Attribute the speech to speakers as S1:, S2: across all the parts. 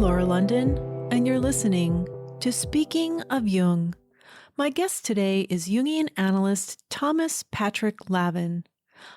S1: Laura London, and you're listening to Speaking of Jung. My guest today is Jungian analyst Thomas Patrick Lavin.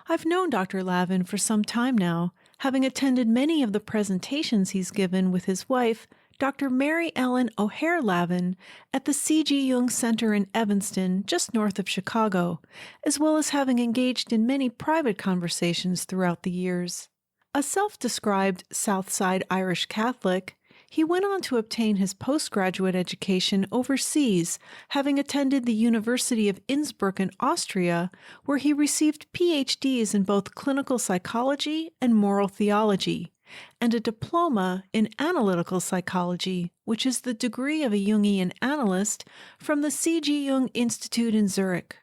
S1: I've known Dr. Lavin for some time now, having attended many of the presentations he's given with his wife, Dr. Mary Ellen O'Hare Lavin, at the C.G. Jung Center in Evanston, just north of Chicago, as well as having engaged in many private conversations throughout the years. A self-described Southside Irish Catholic, he went on to obtain his postgraduate education overseas, having attended the University of Innsbruck in Austria, where he received Ph.D.s in both clinical psychology and moral theology, and a diploma in analytical psychology, which is the degree of a Jungian analyst, from the C.G. Jung Institute in Zürich.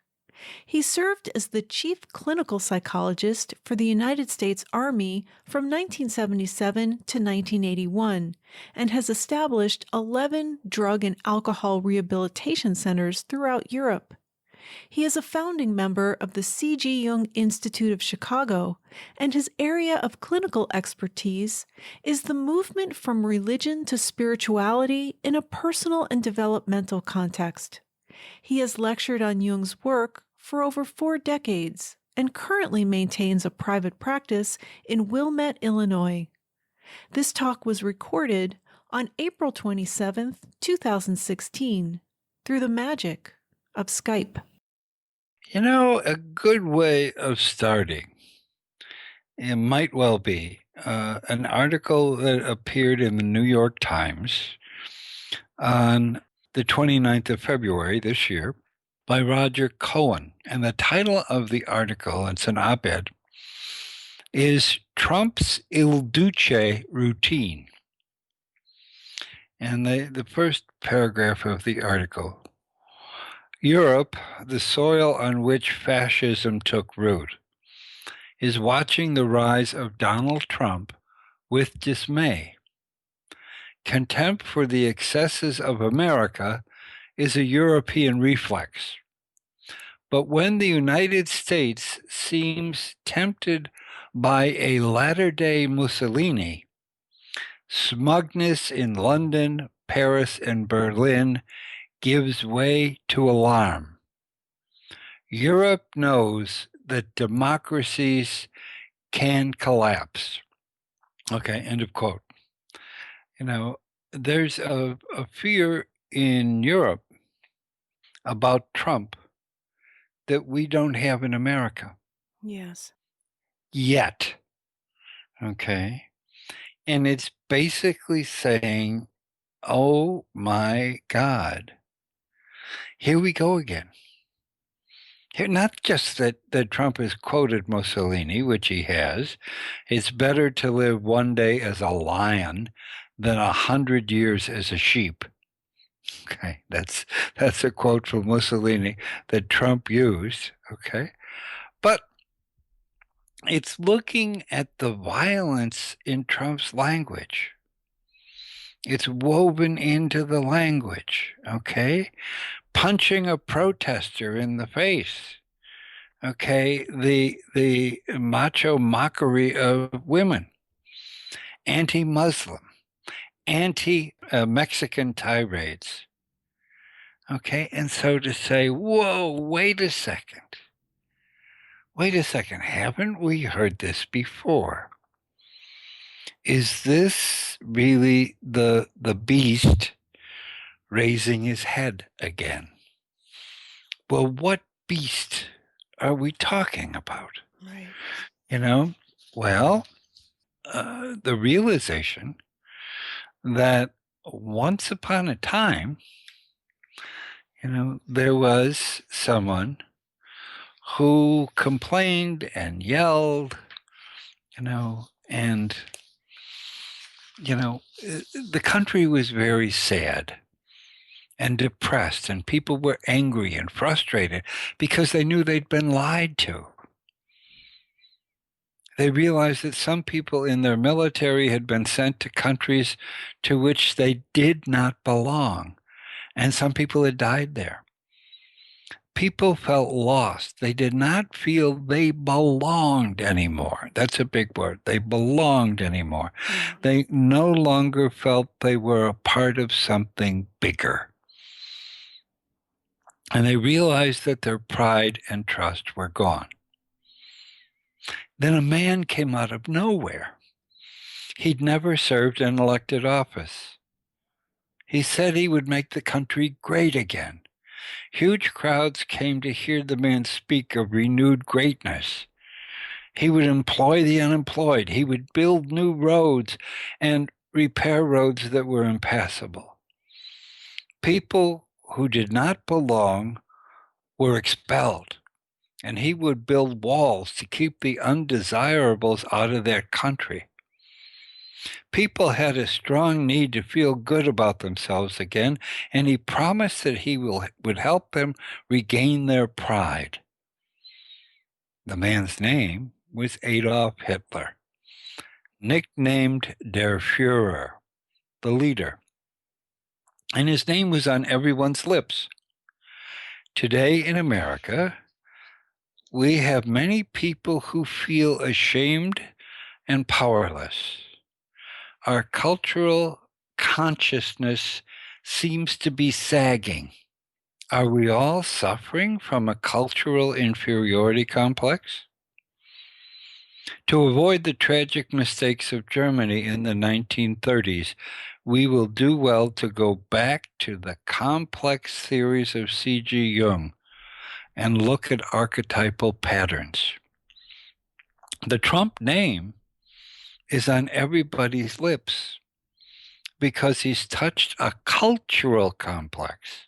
S1: He served as the chief clinical psychologist for the United States Army from 1977 to 1981 and has established 11 drug and alcohol rehabilitation centers throughout Europe. He is a founding member of the C.G. Jung Institute of Chicago, and his area of clinical expertise is the movement from religion to spirituality in a personal and developmental context. He has lectured on Jung's work for over 4 decades and currently maintains a private practice in Wilmette, Illinois. This talk was recorded on April 27, 2016, through the magic of Skype.
S2: You know, a good way of starting, it might well be an article that appeared in the New York Times on the 29th of February this year by Roger Cohen. And the title of the article, it's an op-ed, is Trump's Illdouche Routine. And the first paragraph of the article: Europe, the soil on which fascism took root, is watching the rise of Donald Trump with dismay. Contempt for the excesses of America is a European reflex. But when the United States seems tempted by a latter-day Mussolini, smugness in London, Paris, and Berlin gives way to alarm. Europe knows that democracies can collapse. Okay, end of quote. You know, there's a fear in Europe about Trump that we don't have in America.
S1: Yes.
S2: Yet. Okay. And it's basically saying, oh my God, here we go again. Here, not just that Trump has quoted Mussolini, which he has. It's better to live one day as a lion than 100 years as a sheep. Okay, that's a quote from Mussolini that Trump used, okay? But it's looking at the violence in Trump's language. It's woven into the language, okay? Punching a protester in the face, okay? The macho mockery of women, anti-Muslim, anti-Mexican tirades. Okay, and so to say, whoa, wait a second, haven't we heard this before? Is this really the beast raising his head again? Well, what beast are we talking about?
S1: Right.
S2: You know, well, the realization that once upon a time, you know, there was someone who complained and yelled, you know, and, you know, the country was very sad and depressed, and people were angry and frustrated because they knew they'd been lied to. They realized that some people in their military had been sent to countries to which they did not belong, and some people had died there. people felt lost. They did not feel they belonged anymore. That's a big word. They belonged anymore.
S1: Yeah.
S2: They no longer felt they were a part of something bigger. And they realized that their pride and trust were gone. Then a man came out of nowhere. He'd never served an elected office. He said he would make the country great again. Huge crowds came to hear the man speak of renewed greatness. He would employ the unemployed. He would build new roads and repair roads that were impassable. People who did not belong were expelled, and he would build walls to keep the undesirables out of their country. People had a strong need to feel good about themselves again, and he promised that he would help them regain their pride. The man's name was Adolf Hitler, nicknamed Der Führer, the leader, and his name was on everyone's lips. Today in America, we have many people who feel ashamed and powerless. Our cultural consciousness seems to be sagging. Are we all suffering from a cultural inferiority complex? To avoid the tragic mistakes of Germany in the 1930s, we will do well to go back to the complex theories of C.G. Jung and look at archetypal patterns. The Trump name is on everybody's lips because he's touched a cultural complex.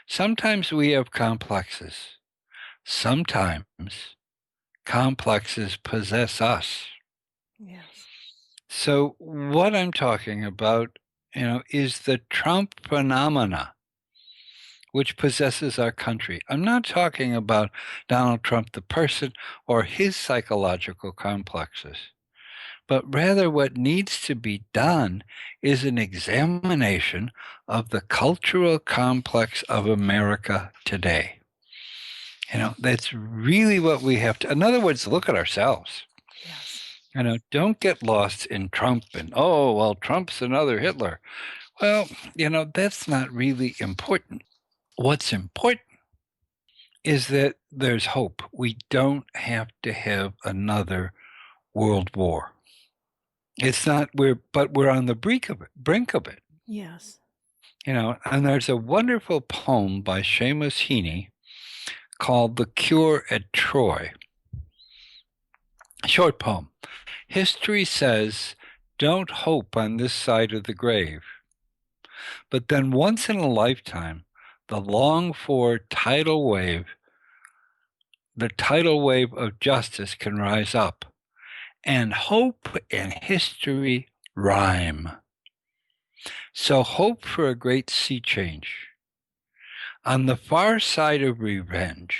S2: Sometimes we have complexes. Sometimes complexes possess us.
S1: Yes.
S2: So what I'm talking about, is the Trump phenomena, which possesses our country. I'm not talking about Donald Trump, the person, or his psychological complexes. But rather, what needs to be done is an examination of the cultural complex of America today. That's really what we have to. In other words, look at ourselves.
S1: Yes.
S2: Don't get lost in Trump and, Trump's another Hitler. Well, that's not really important. What's important is that there's hope. We don't have to have another world war. It's not, we're on the brink of it.
S1: Yes.
S2: And there's a wonderful poem by Seamus Heaney called The Cure at Troy. Short poem. History says, don't hope on this side of the grave. But then once in a lifetime, the longed-for tidal wave of justice can rise up, and hope and history rhyme. So hope for a great sea change. On the far side of revenge,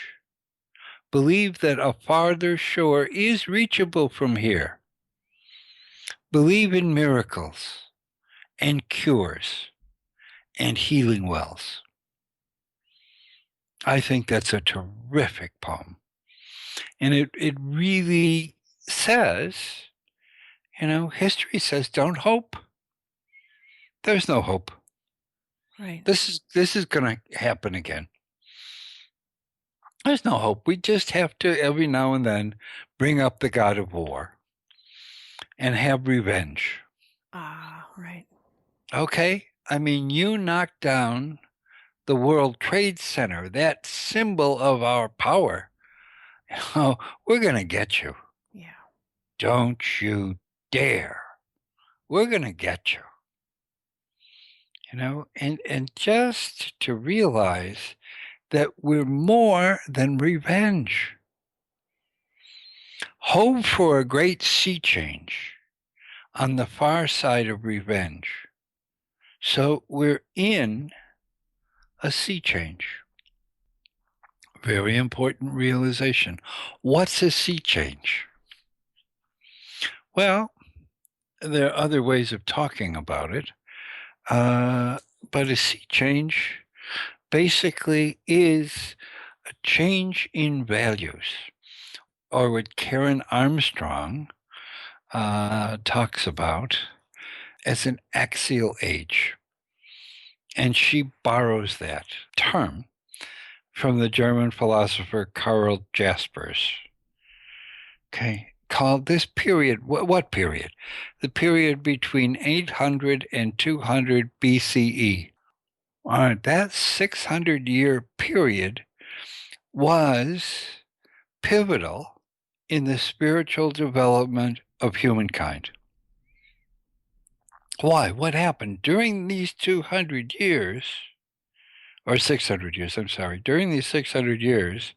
S2: believe that a farther shore is reachable from here. Believe in miracles and cures and healing wells. I think that's a terrific poem. And it really says, history says don't hope. There's no hope.
S1: Right.
S2: This is going to happen again. There's no hope. We just have to every now and then bring up the god of war and have revenge.
S1: Ah, right.
S2: Okay? You knocked down the World Trade Center, that symbol of our power. We're going to get you.
S1: Yeah.
S2: Don't you dare. We're going to get you. And just to realize that we're more than revenge. Hope for a great sea change on the far side of revenge. So we're in a sea change. Very important realization. What's a sea change? Well, there are other ways of talking about it, but a sea change basically is a change in values, or what Karen Armstrong talks about as an axial age. And she borrows that term from the German philosopher Karl Jaspers. Okay, called this period, what period? The period between 800 and 200 BCE. All right, that 600-year period was pivotal in the spiritual development of humankind. Why? What happened? During these 200 years, or 600 years, I'm sorry, during these 600 years,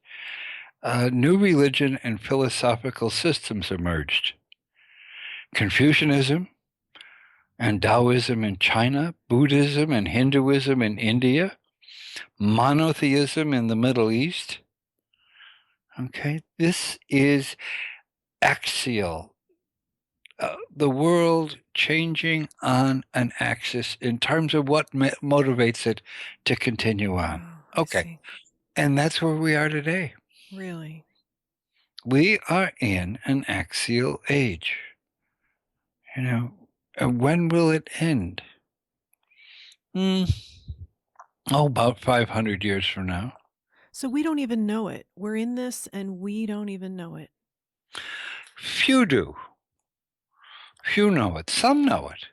S2: new religion and philosophical systems emerged. Confucianism and Taoism in China, Buddhism and Hinduism in India, monotheism in the Middle East. Okay, this is axial. The world changing on an axis in terms of what motivates it to continue on.
S1: Oh,
S2: Okay, and that's where we are today.
S1: Really?
S2: We are in an axial age. You know, and when will it end? About 500 years from now.
S1: So we don't even know it. We're in this and we don't even know it.
S2: Few do. Few know it. Some know it.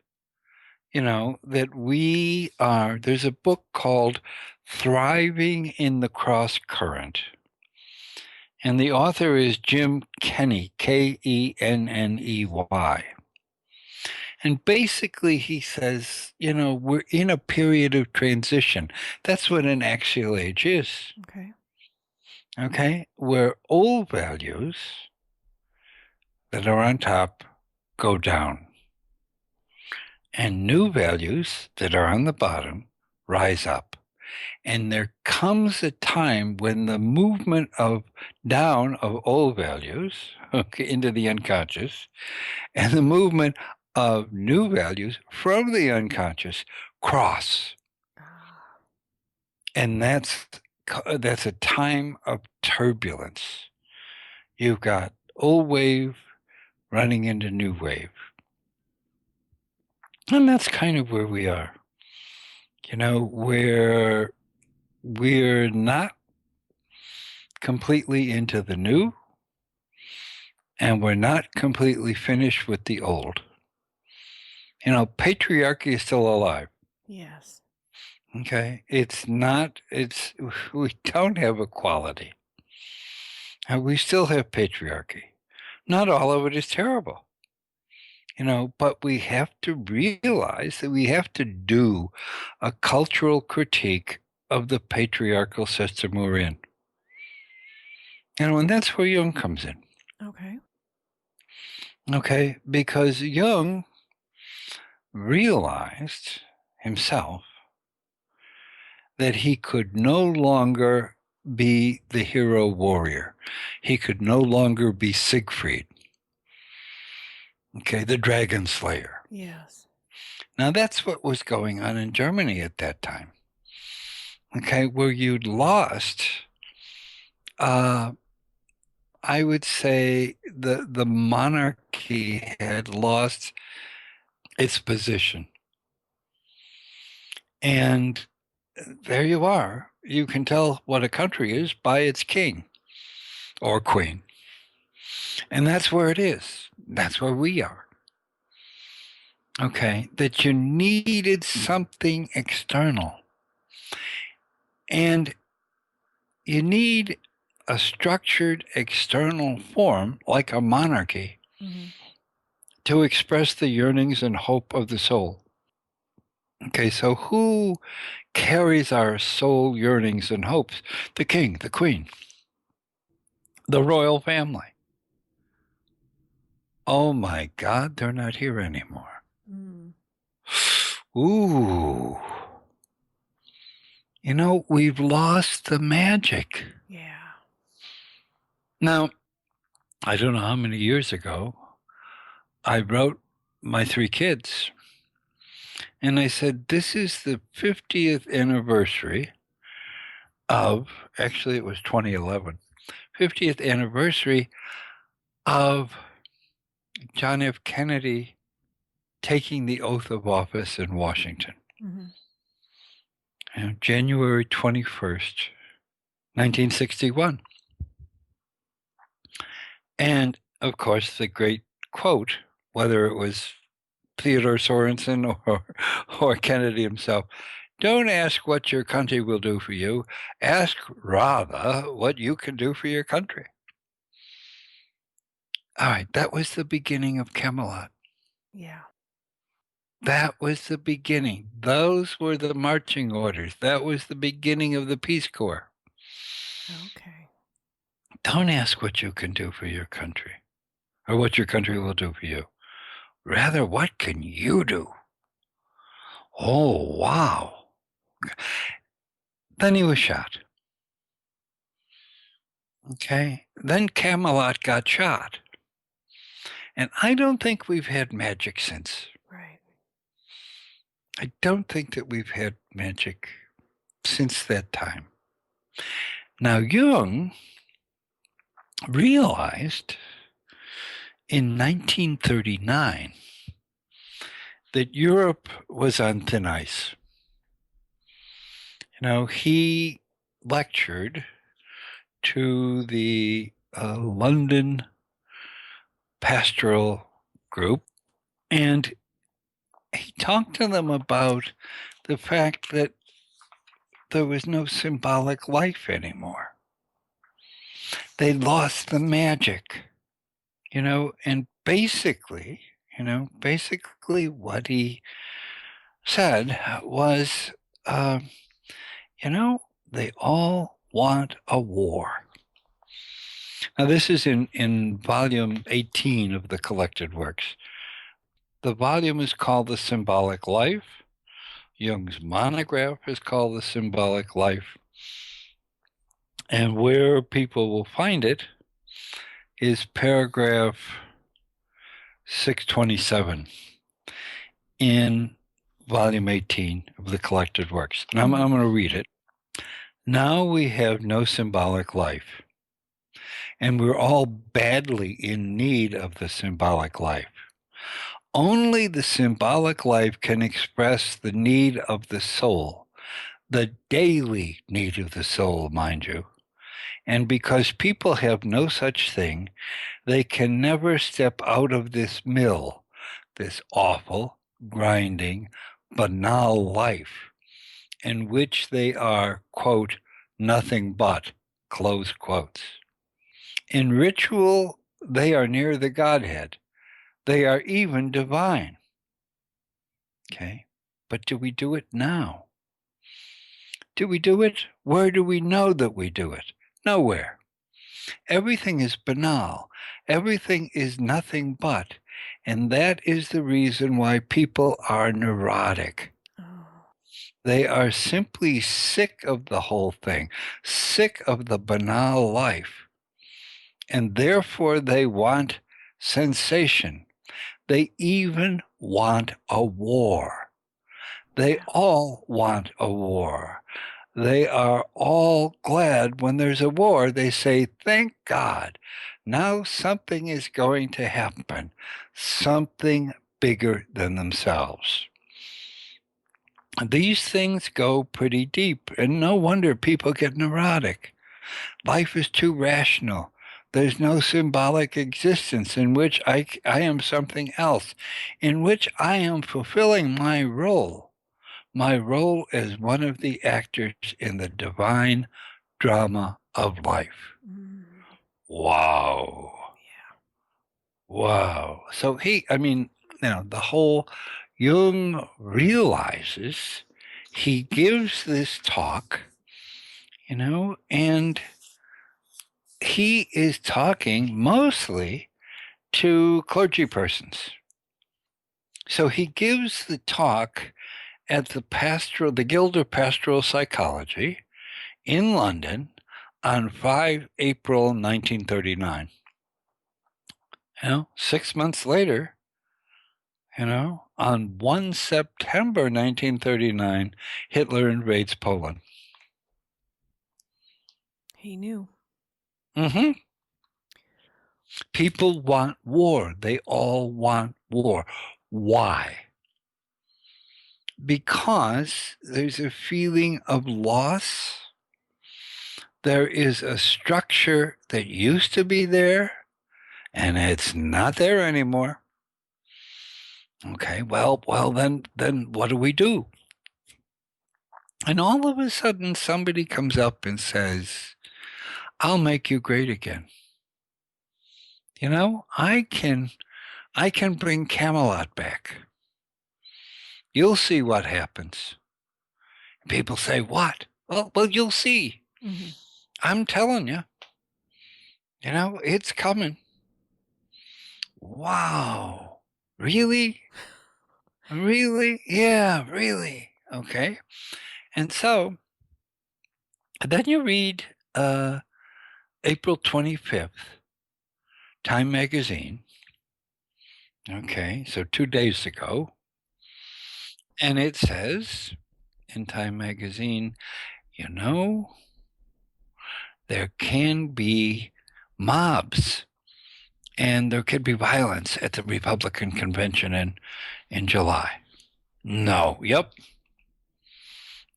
S2: You know, that we are, there's a book called Thriving in the Cross Current. And the author is Jim Kenney, Kenney. And basically he says, you know, we're in a period of transition. That's what an axial age is. Okay? Where old values that are on top go down. And new values that are on the bottom rise up. And there comes a time when the movement of down of old values into the unconscious and the movement of new values from the unconscious cross. And that's a time of turbulence. You've got old wave running into new wave. And that's kind of where we are. You know, where we're not completely into the new, and we're not completely finished with the old. You know, patriarchy is still alive.
S1: Yes.
S2: Okay. We don't have equality. And we still have patriarchy. Not all of it is terrible. You know, but we have to realize that we have to do a cultural critique of the patriarchal system we're in. And that's where Jung comes in. Okay, because Jung realized himself that he could no longer be the hero warrior. He could no longer be Siegfried. Okay, the dragon slayer.
S1: Yes.
S2: Now that's what was going on in Germany at that time. Okay, where you'd lost, I would say the monarchy had lost its position. And there you are. You can tell what a country is by its king or queen. And that's where it is. That's where we are. Okay, that you needed something external. And you need a structured external form, like a monarchy, to express the yearnings and hope of the soul. Okay, so who carries our soul yearnings and hopes? The king, the queen, the royal family. Oh my God, they're not here anymore. Ooh. You know, we've lost the magic.
S1: Yeah.
S2: Now, I don't know how many years ago, I wrote my 3 kids. And I said, this is the 50th anniversary actually it was 2011, 50th anniversary of John F. Kennedy taking the oath of office in Washington. January 21st, 1961. And, of course, the great quote, whether it was Theodore Sorensen or Kennedy himself, don't ask what your country will do for you. Ask rather what you can do for your country. All right, that was the beginning of Camelot.
S1: Yeah.
S2: That was the beginning. Those were the marching orders. That was the beginning of the Peace Corps.
S1: Okay.
S2: Don't ask what you can do for your country or what your country will do for you. Rather, what can you do? Oh, wow. Then he was shot. Okay. Then Camelot got shot. And I don't think we've had magic since.
S1: Right.
S2: I don't think that we've had magic since that time. Now, Jung realized in 1939 that Europe was on thin ice. He lectured to the London pastoral group, and he talked to them about the fact that there was no symbolic life anymore. They lost the magic, and basically what he said was, they all want a war. Now, this is in volume 18 of the collected works. The volume is called The Symbolic Life. Jung's monograph is called The Symbolic Life. And where people will find it is paragraph 627 in volume 18 of the collected works. And I'm going to read it. Now we have no symbolic life, and we're all badly in need of the symbolic life. Only the symbolic life can express the need of the soul, the daily need of the soul, mind you. And because people have no such thing, they can never step out of this mill, this awful, grinding, banal life, in which they are, quote, nothing but, close quotes. In ritual, they are near the Godhead. They are even divine. Okay, but do we do it now? Do we do it? Where do we know that we do it? Nowhere. Everything is banal. Everything is nothing but. And that is the reason why people are neurotic. They are simply sick of the whole thing, sick of the banal life. And therefore they want sensation. They even want a war. They all want a war. They are all glad when there's a war. They say, thank God, now something is going to happen, something bigger than themselves. These things go pretty deep, and no wonder people get neurotic. Life is too rational. There's no symbolic existence in which I am something else, in which I am fulfilling my role as one of the actors in the divine drama of life. Wow.
S1: Yeah.
S2: Wow. So the whole Jung realizes, he gives this talk, and he is talking mostly to clergy persons. So he gives the talk at the Guild of Pastoral Psychology in London on 5 April 1939. 6 months later, on 1 September 1939, Hitler invades Poland.
S1: He knew.
S2: Mm-hmm. People want war. They all want war. Why? Because there's a feeling of loss. There is a structure that used to be there, and it's not there anymore. Okay, well, then what do we do? And all of a sudden, somebody comes up and says, "I'll make you great again. You know, I can bring Camelot back. You'll see what happens." People say, "What?" Well, you'll see.
S1: Mm-hmm.
S2: I'm telling you. You know, it's coming. Wow. Really? Really? Yeah, really. Okay. And so then you read April 25th, Time Magazine. Okay, so 2 days ago. And it says in Time Magazine, you know, there can be mobs and there could be violence at the Republican convention in July. No.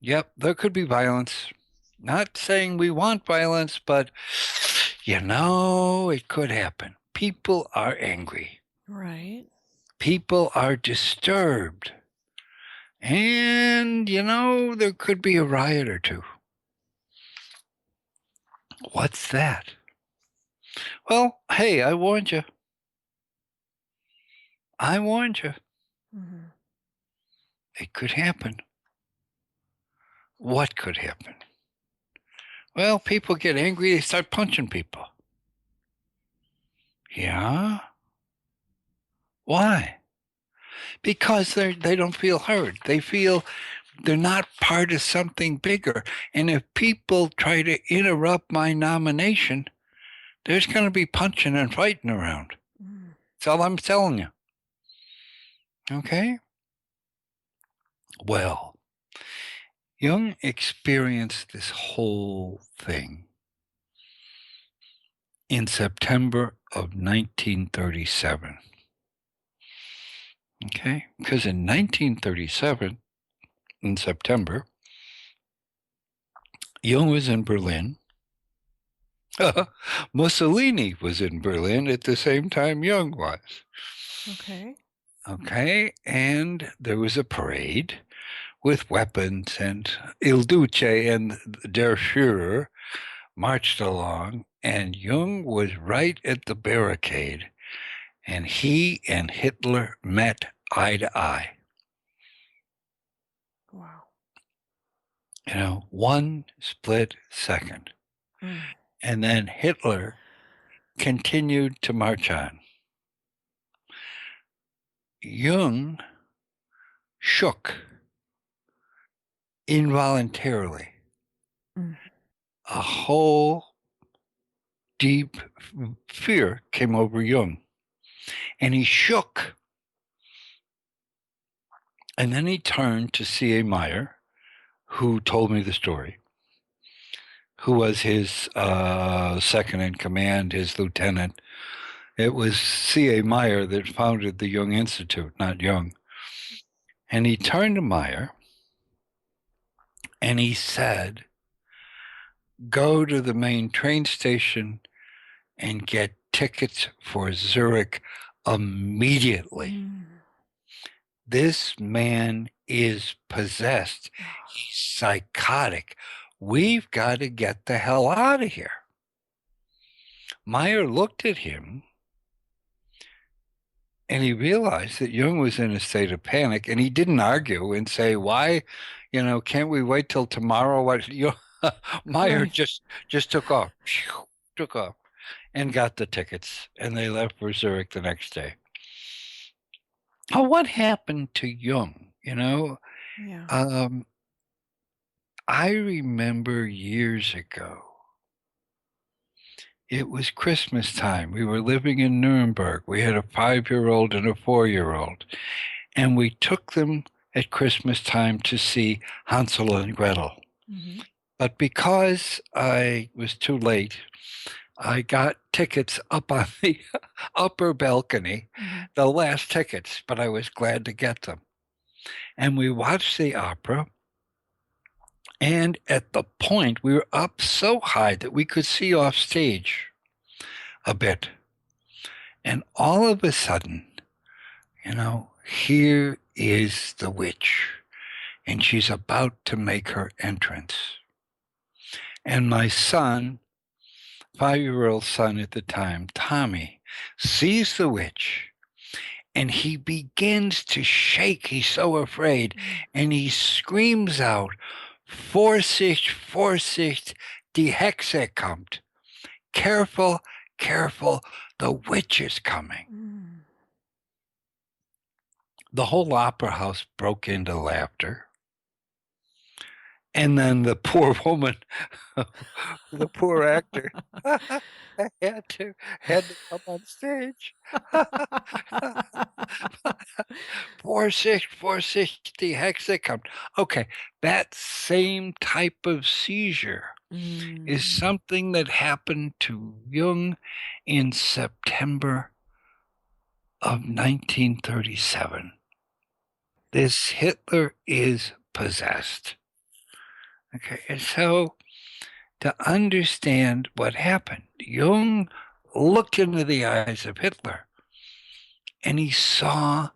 S2: Yep, there could be violence. Not saying we want violence, but you know, it could happen. People are angry.
S1: Right.
S2: People are disturbed. And, you know, there could be a riot or two. What's that? Well, hey, I warned you. I warned you.
S1: Mm-hmm.
S2: It could happen. What could happen? Well, people get angry, they start punching people. Yeah? Why? Because they don't feel heard. They feel they're not part of something bigger. And if people try to interrupt my nomination, there's going to be punching and fighting around.
S1: Mm.
S2: That's all I'm telling you. Okay? Well, Jung experienced this whole thing in September of 1937. Okay? Because in 1937, in September, Jung was in Berlin. Mussolini was in Berlin at the same time Jung was.
S1: Okay.
S2: Okay, and there was a parade with weapons, and illdouche and der Führer marched along, and Jung was right at the barricade, and he and Hitler met eye to eye.
S1: Wow.
S2: You know, one split second.
S1: Mm.
S2: And then Hitler continued to march on. Jung shook involuntarily.
S1: Mm.
S2: A whole deep fear came over Jung. And he shook. And then he turned to C.A. Meyer, who told me the story, who was his second in command, his lieutenant. It was C.A. Meyer that founded the Jung Institute, not Jung. And he turned to Meyer and he said, "Go to the main train station and get tickets for Zurich immediately.
S1: Mm.
S2: This man is possessed. He's psychotic. We've got to get the hell out of here." Meyer looked at him and he realized that Jung was in a state of panic, and he didn't argue and say, "Why, can't we wait till tomorrow?" Meyer
S1: Right.
S2: just took off, and got the tickets, and they left for Zurich the next day. Oh, what happened to Jung?
S1: Yeah.
S2: I remember years ago, it was Christmas time. We were living in Nuremberg. We had a 5-year-old and a 4-year-old, and we took them at Christmas time to see Hansel and Gretel.
S1: Mm-hmm.
S2: But because I was too late, I got tickets up on the upper balcony, the last tickets, but I was glad to get them. And we watched the opera. And at the point, we were up so high that we could see off stage a bit. And all of a sudden, here is the witch, and she's about to make her entrance. And my son, 5-year-old son at the time, Tommy, sees the witch, and he begins to shake. He's so afraid, and he screams out, Vorsicht, Vorsicht, die Hexe kommt. Careful, careful, the witch is coming. The whole opera house broke into laughter. And then the poor woman, the poor actor, had to come on stage. Vorsicht, die Hexe kommt. Okay, that same type of seizure is something that happened to Jung in September of 1937. This Hitler is possessed. Okay, and so to understand what happened, Jung looked into the eyes of Hitler, and he saw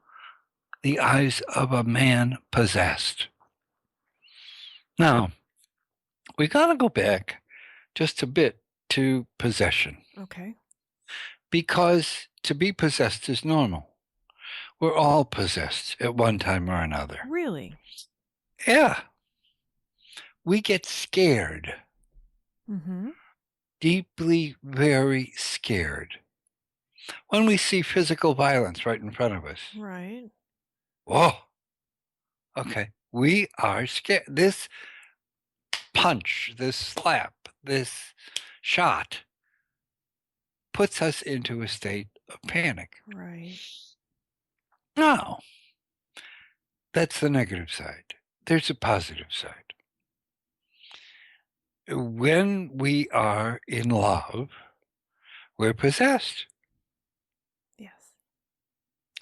S2: the eyes of a man possessed. Now, we got to go back just a bit to possession.
S1: Okay.
S2: Because to be possessed is normal. We're all possessed at one time or another.
S1: Really?
S2: Yeah. We get scared. Deeply, very scared. When we see physical violence right in front of us.
S1: Right.
S2: Whoa. Okay. We are scared. This punch, this slap, this shot puts us into a state of panic.
S1: Right.
S2: Now, that's the negative side. There's a positive side. When we are in love, we're possessed.
S1: Yes.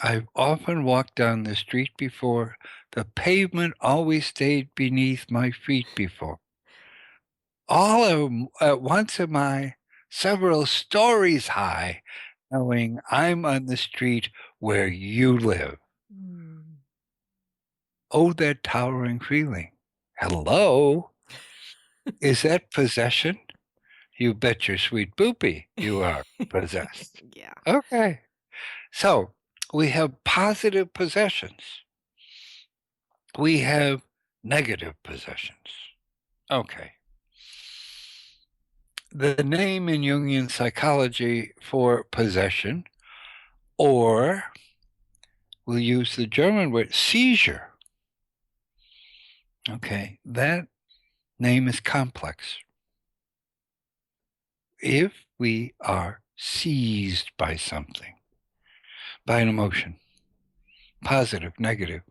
S2: I've often walked down the street before. The pavement always stayed beneath my feet before. All at once am I several stories high, knowing I'm on the street where you live. Oh, that towering feeling. Hello? Is that possession? You bet your sweet boopy you are possessed.
S1: Yeah.
S2: Okay. So we have positive possessions. We have negative possessions. Okay. The name in Jungian psychology for possession, or we'll use the German word seizure. Okay, that name is complex. If we are seized by something, by an emotion, positive, negative,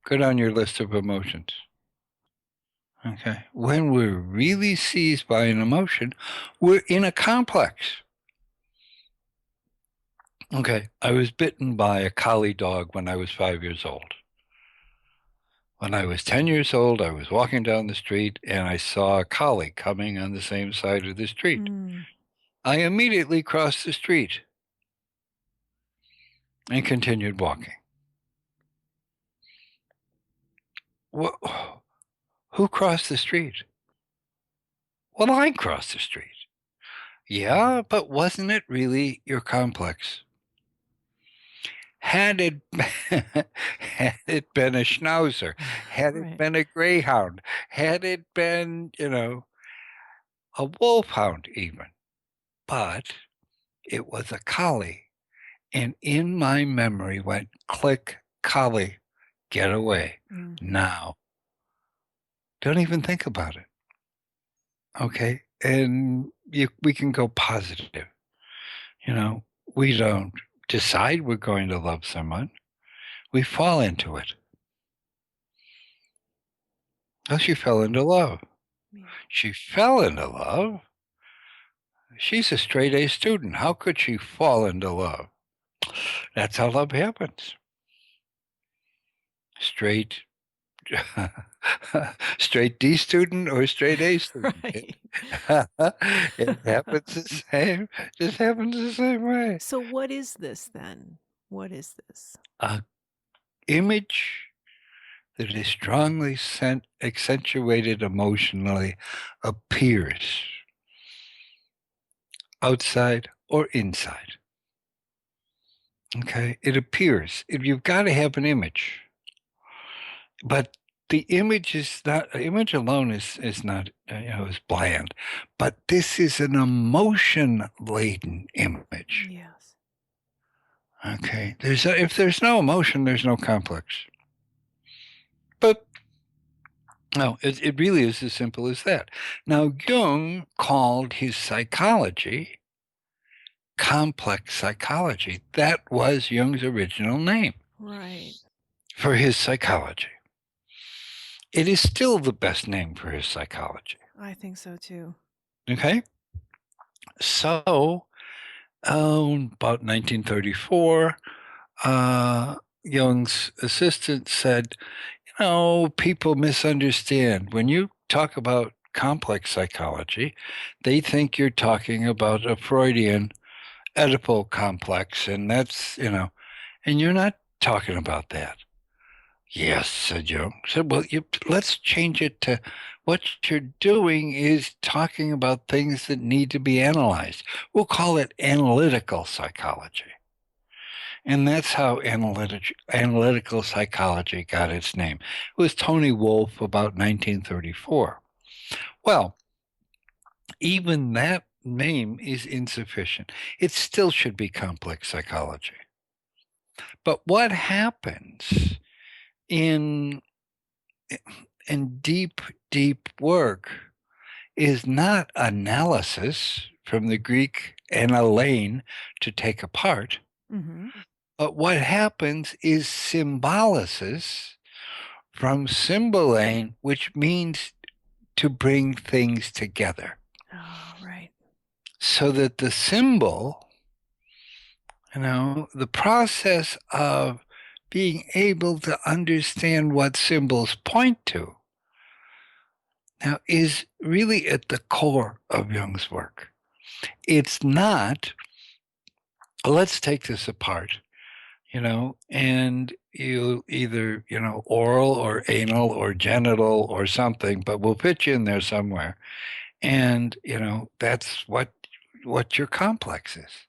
S2: go down your list of emotions. Okay, when we're really seized by an emotion, we're in a complex. Okay, I was bitten by a collie dog when I was 5 years old. When I was 10 years old, I was walking down the street and I saw a collie coming on the same side of the street. I immediately crossed the street and continued walking. Who crossed the street? Well, I crossed the street. Yeah, but wasn't it really your complex? Had it been a schnauzer, had it been a greyhound, had it been, a wolfhound even, but it was a collie. And in my memory went click, collie, get away now. Don't even think about it. Okay. And we can go positive. We don't decide we're going to love someone. We fall into it. Oh, she fell into love.
S1: Yeah.
S2: She fell into love. She's a straight A student. How could she fall into love? That's how love happens. Straight straight D student or straight A student.
S1: Right.
S2: It happens the same. Just happens the same way.
S1: So what is this then? What is this?
S2: A image that is strongly accentuated emotionally appears outside or inside. Okay, it appears. You've got to have an image, but the image alone is not is bland, but this is an emotion laden image.
S1: Yes.
S2: Okay, if there's no emotion, there's no complex. But no, it really is as simple as that. Now, Jung called his psychology complex psychology. That was Jung's original name
S1: Right.
S2: for his psychology. It is still the best name for his psychology.
S1: I think so too.
S2: Okay? So, about 1934, Jung's assistant said, people misunderstand. When you talk about complex psychology, they think you're talking about a Freudian Oedipal complex, and that's, and you're not talking about that. Yes, said Jung. Said, well, let's change it to what you're doing is talking about things that need to be analyzed. We'll call it analytical psychology. And that's how analytical psychology got its name. It was Tony Wolff about 1934. Well, even that name is insufficient. It still should be complex psychology. But what happens in deep, deep work is not analysis, from the Greek analane, to take apart.
S1: Mm-hmm.
S2: But what happens is symbolysis, from symbolane, which means to bring things together.
S1: Oh, right.
S2: So that the symbol, the process of being able to understand what symbols point to, now is really at the core of Jung's work. It's not, let's take this apart, and you either, oral or anal or genital or something, but we'll fit you in there somewhere. And, that's what your complex is.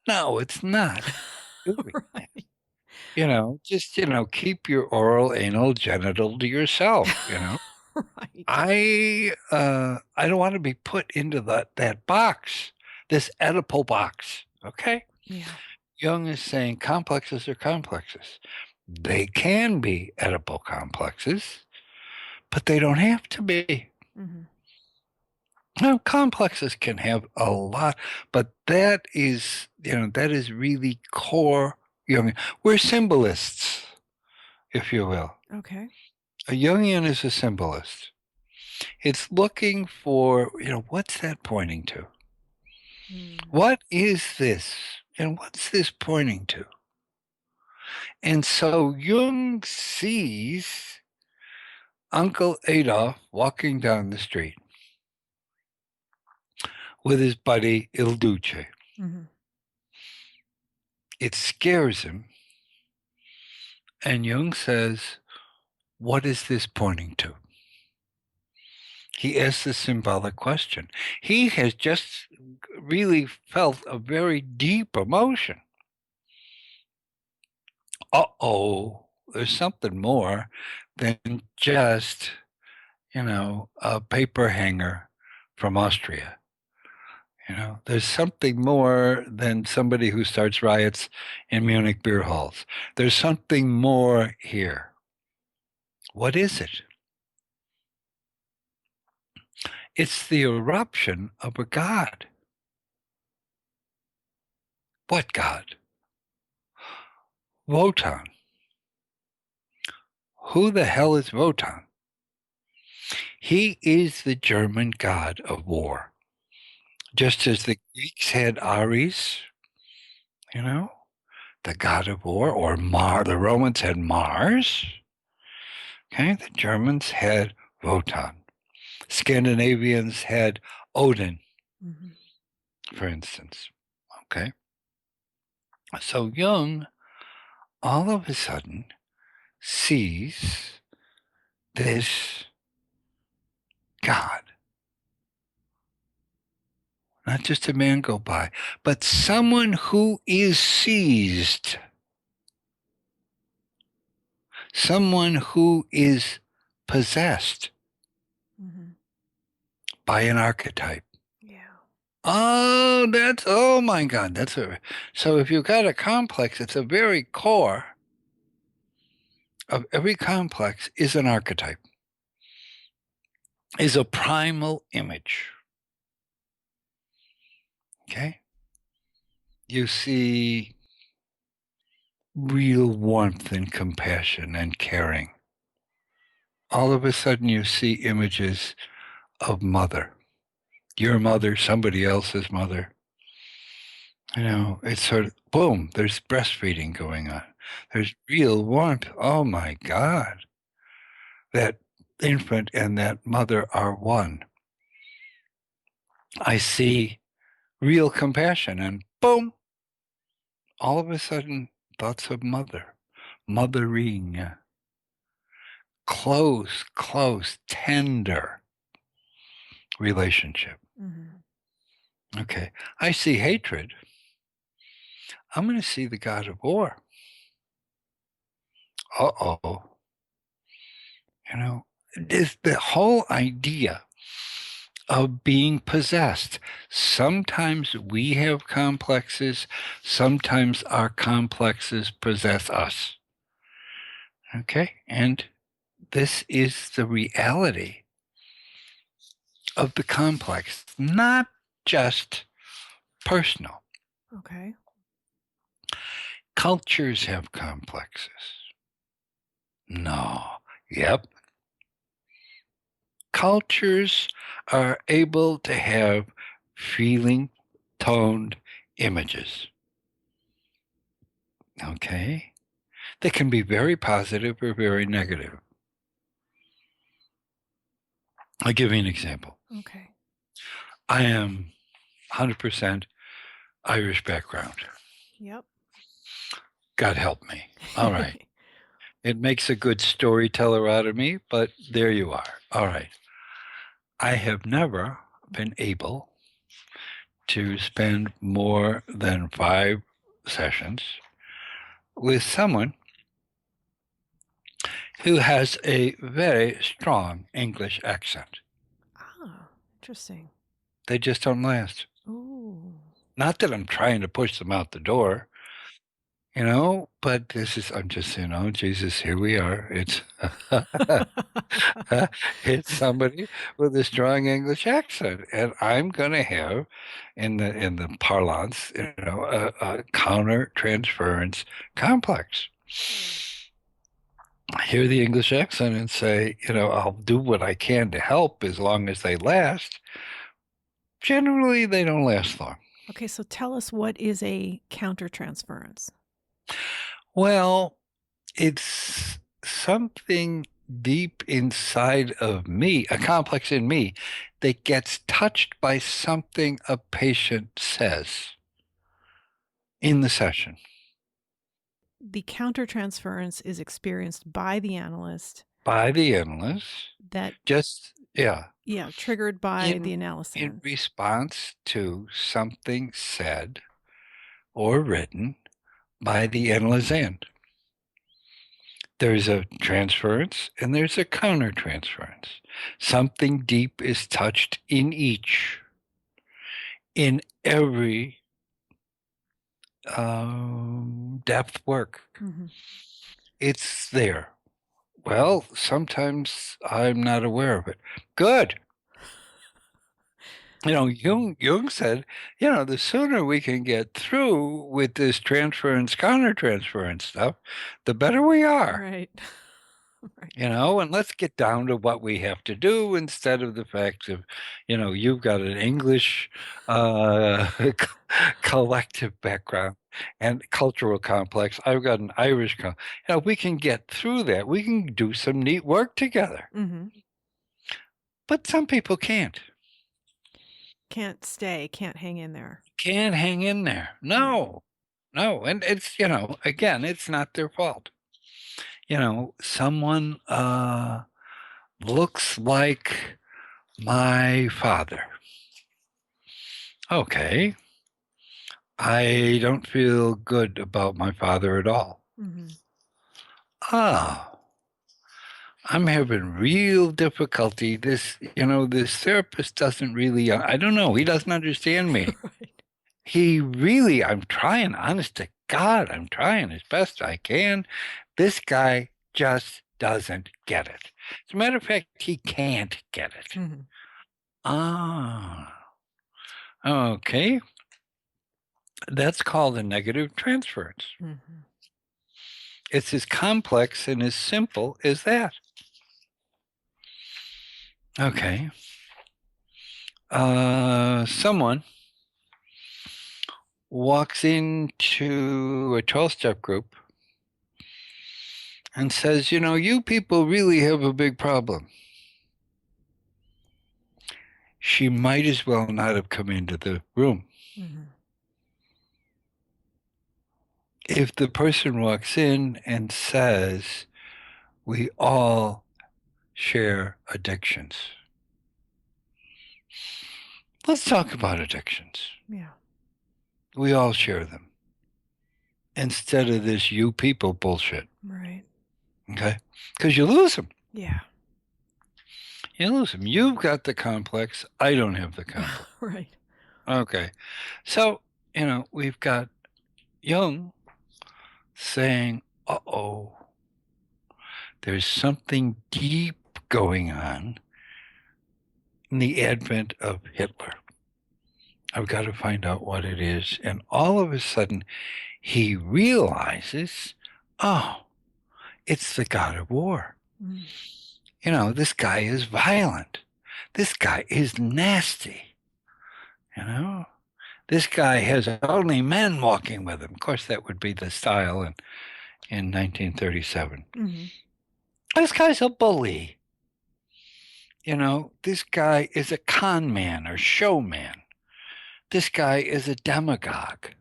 S2: No, it's not.
S1: Right.
S2: Just, keep your oral, anal, genital to yourself,
S1: Right.
S2: I don't want to be put into that box, this Oedipal box. Okay?
S1: Yeah.
S2: Jung is saying complexes are complexes. They can be Oedipal complexes, but they don't have to be.
S1: Mm-hmm.
S2: Now, complexes can have a lot, but that is really core Jung. We're symbolists, if you will.
S1: Okay.
S2: A Jungian is a symbolist. It's looking for, what's that pointing to? What is this? And what's this pointing to? And so Jung sees Uncle Adolf walking down the street with his buddy illdouche.
S1: Mm-hmm.
S2: It scares him. And Jung says, what is this pointing to? He asks a symbolic question. He has just really felt a very deep emotion. There's something more than just, a paper hanger from Austria. There's something more than somebody who starts riots in Munich beer halls. There's something more here. What is it? It's the eruption of a god. What god? Wotan. Who the hell is Wotan? He is the German god of war. Just as the Greeks had Ares, the god of war, or the Romans had Mars. Okay, the Germans had Wotan. Scandinavians had Odin, for instance. Okay. So Jung, all of a sudden, sees this God. Not just a man go by, but someone who is seized. Someone who is possessed by an archetype.
S1: Yeah.
S2: Oh my God. So if you've got a complex, it's a very core of every complex is an archetype, is a primal image. Okay? You see real warmth and compassion and caring. All of a sudden you see images of mother. Your mother, somebody else's mother. It's sort of, boom, there's breastfeeding going on. There's real warmth. Oh my God. That infant and that mother are one. I see real compassion, and boom, all of a sudden, thoughts of mother, mothering, close, tender relationship. Okay, I see hatred. I'm going to see the god of war. Uh-oh. It's the whole idea of being possessed. Sometimes we have complexes, sometimes our complexes possess us. Okay? And this is the reality of the complex, not just personal.
S1: Okay.
S2: Cultures have complexes. No. Yep. Cultures are able to have feeling toned images. Okay? They can be very positive or very negative. I'll give you an example.
S1: Okay.
S2: I am 100% Irish background.
S1: Yep.
S2: God help me. All right. It makes a good storyteller out of me, but there you are. All right. I have never been able to spend more than 5 sessions with someone who has a very strong English accent.
S1: Ah, interesting.
S2: They just don't last.
S1: Ooh.
S2: Not that I'm trying to push them out the door, but I'm just, Jesus, here we are. It's it's somebody with a strong English accent, and I'm going to have, in the parlance, a counter transference complex. I hear the English accent and say, I'll do what I can to help as long as they last. Generally, they don't last long.
S1: Okay, so tell us, what is a countertransference?
S2: Well, it's something deep inside of me, a complex in me, that gets touched by something a patient says in the session.
S1: The countertransference is experienced by the analyst.
S2: By the analyst.
S1: That
S2: Yeah,
S1: triggered by the analyst.
S2: In response to something said or written by the analysand. There's a transference and there's a countertransference. Something deep is touched in each, in every depth work. It's there. Well, sometimes I'm not aware of it. Good. Jung said, the sooner we can get through with this transference, countertransference stuff, the better we are.
S1: Right. Right.
S2: And let's get down to what we have to do instead of the fact of, you've got an English collective background and cultural complex. I've got an Irish. We can get through that. We can do some neat work together.
S1: Mm-hmm.
S2: But some people can't.
S1: Can't hang in there.
S2: Can't hang in there. No. And it's, again, it's not their fault. Someone looks like my father. Okay. I don't feel good about my father at all.
S1: Mm-hmm.
S2: Oh, I'm having real difficulty. This therapist doesn't really, I don't know. He doesn't understand me.
S1: Right.
S2: I'm trying, honest to God, I'm trying as best I can. This guy just doesn't get it. As a matter of fact, he can't get it.
S1: Mm-hmm.
S2: Ah, okay. That's called a negative transference.
S1: Mm-hmm.
S2: It's as complex and as simple as that. Okay. Someone walks into a 12-step group and says, you people really have a big problem. She might as well not have come into the room.
S1: Mm-hmm.
S2: If the person walks in and says, we all share addictions. Let's talk about addictions.
S1: Yeah.
S2: We all share them. Instead of this you people bullshit.
S1: Right.
S2: Okay? Because you lose them.
S1: Yeah.
S2: You lose them. You've got the complex. I don't have the complex.
S1: Right.
S2: Okay. So, we've got Jung saying, uh-oh, there's something deep going on in the advent of Hitler. I've got to find out what it is. And all of a sudden, he realizes, oh, it's the god of war.
S1: Mm.
S2: This guy is violent. This guy is nasty. This guy has only men walking with him. Of course, that would be the style in 1937.
S1: Mm-hmm.
S2: This guy's a bully. This guy is a con man or showman. This guy is a demagogue.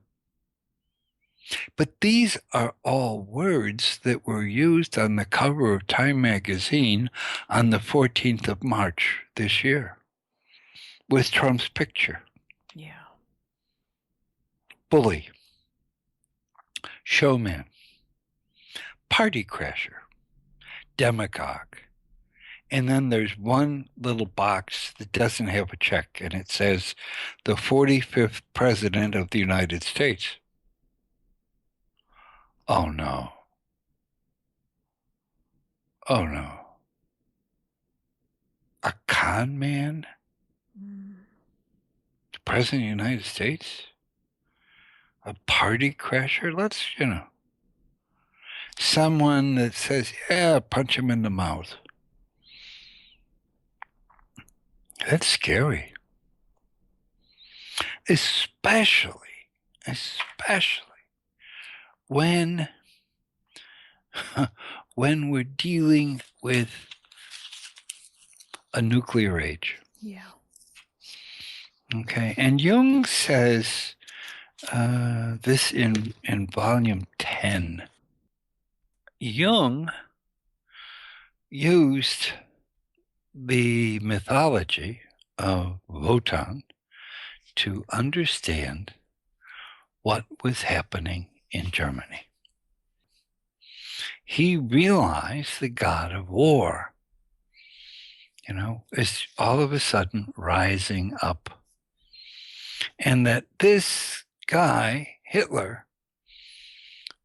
S2: But these are all words that were used on the cover of Time magazine on the 14th of March this year with Trump's picture.
S1: Yeah.
S2: Bully, showman, party crasher, demagogue. And then there's one little box that doesn't have a check, and it says the 45th President of the United States. Oh, no. Oh, no. A con man? The President of the United States? A party crasher? Let's, someone that says, yeah, punch him in the mouth. That's scary. Especially when we're dealing with a nuclear age.
S1: Yeah.
S2: Okay, and Jung says this in volume 10. Jung used the mythology of Wotan to understand what was happening in Germany. He realized the god of war, is all of a sudden rising up. And that this guy, Hitler,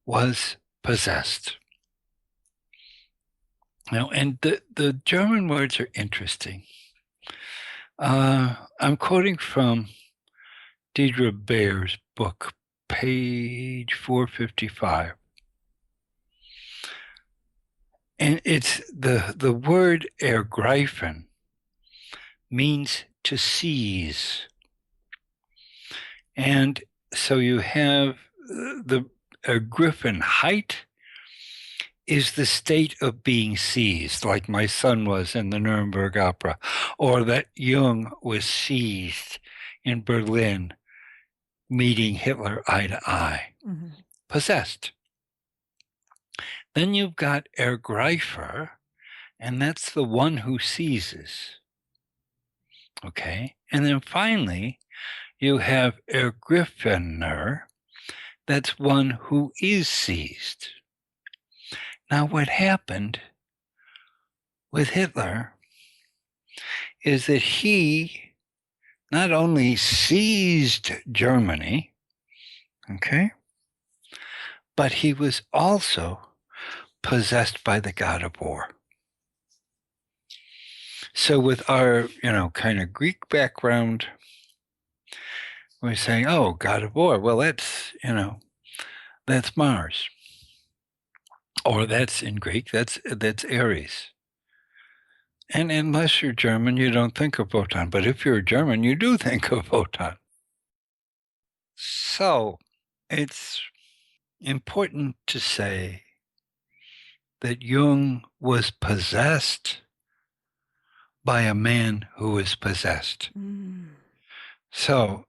S2: was possessed. And the German words are interesting. I'm quoting from Deidre Bayer's book, page 455. And it's the word ergreifen means to seize. And so you have the Griffenheit is the state of being seized, like my son was in the Nuremberg Opera, or that Jung was seized in Berlin, meeting Hitler eye to eye, possessed. Then you've got Ergreifer, and that's the one who seizes. Okay? And then finally, you have Ergriffener, that's one who is seized. Now, what happened with Hitler is that he not only seized Germany, okay, but he was also possessed by the god of war. So with our, kind of Greek background, we're saying, oh, god of war. Well, that's Mars. Or that's in Greek, that's Ares. And unless you're German, you don't think of Wotan. But if you're German, you do think of Wotan. So it's important to say that Jung was possessed by a man who was possessed. So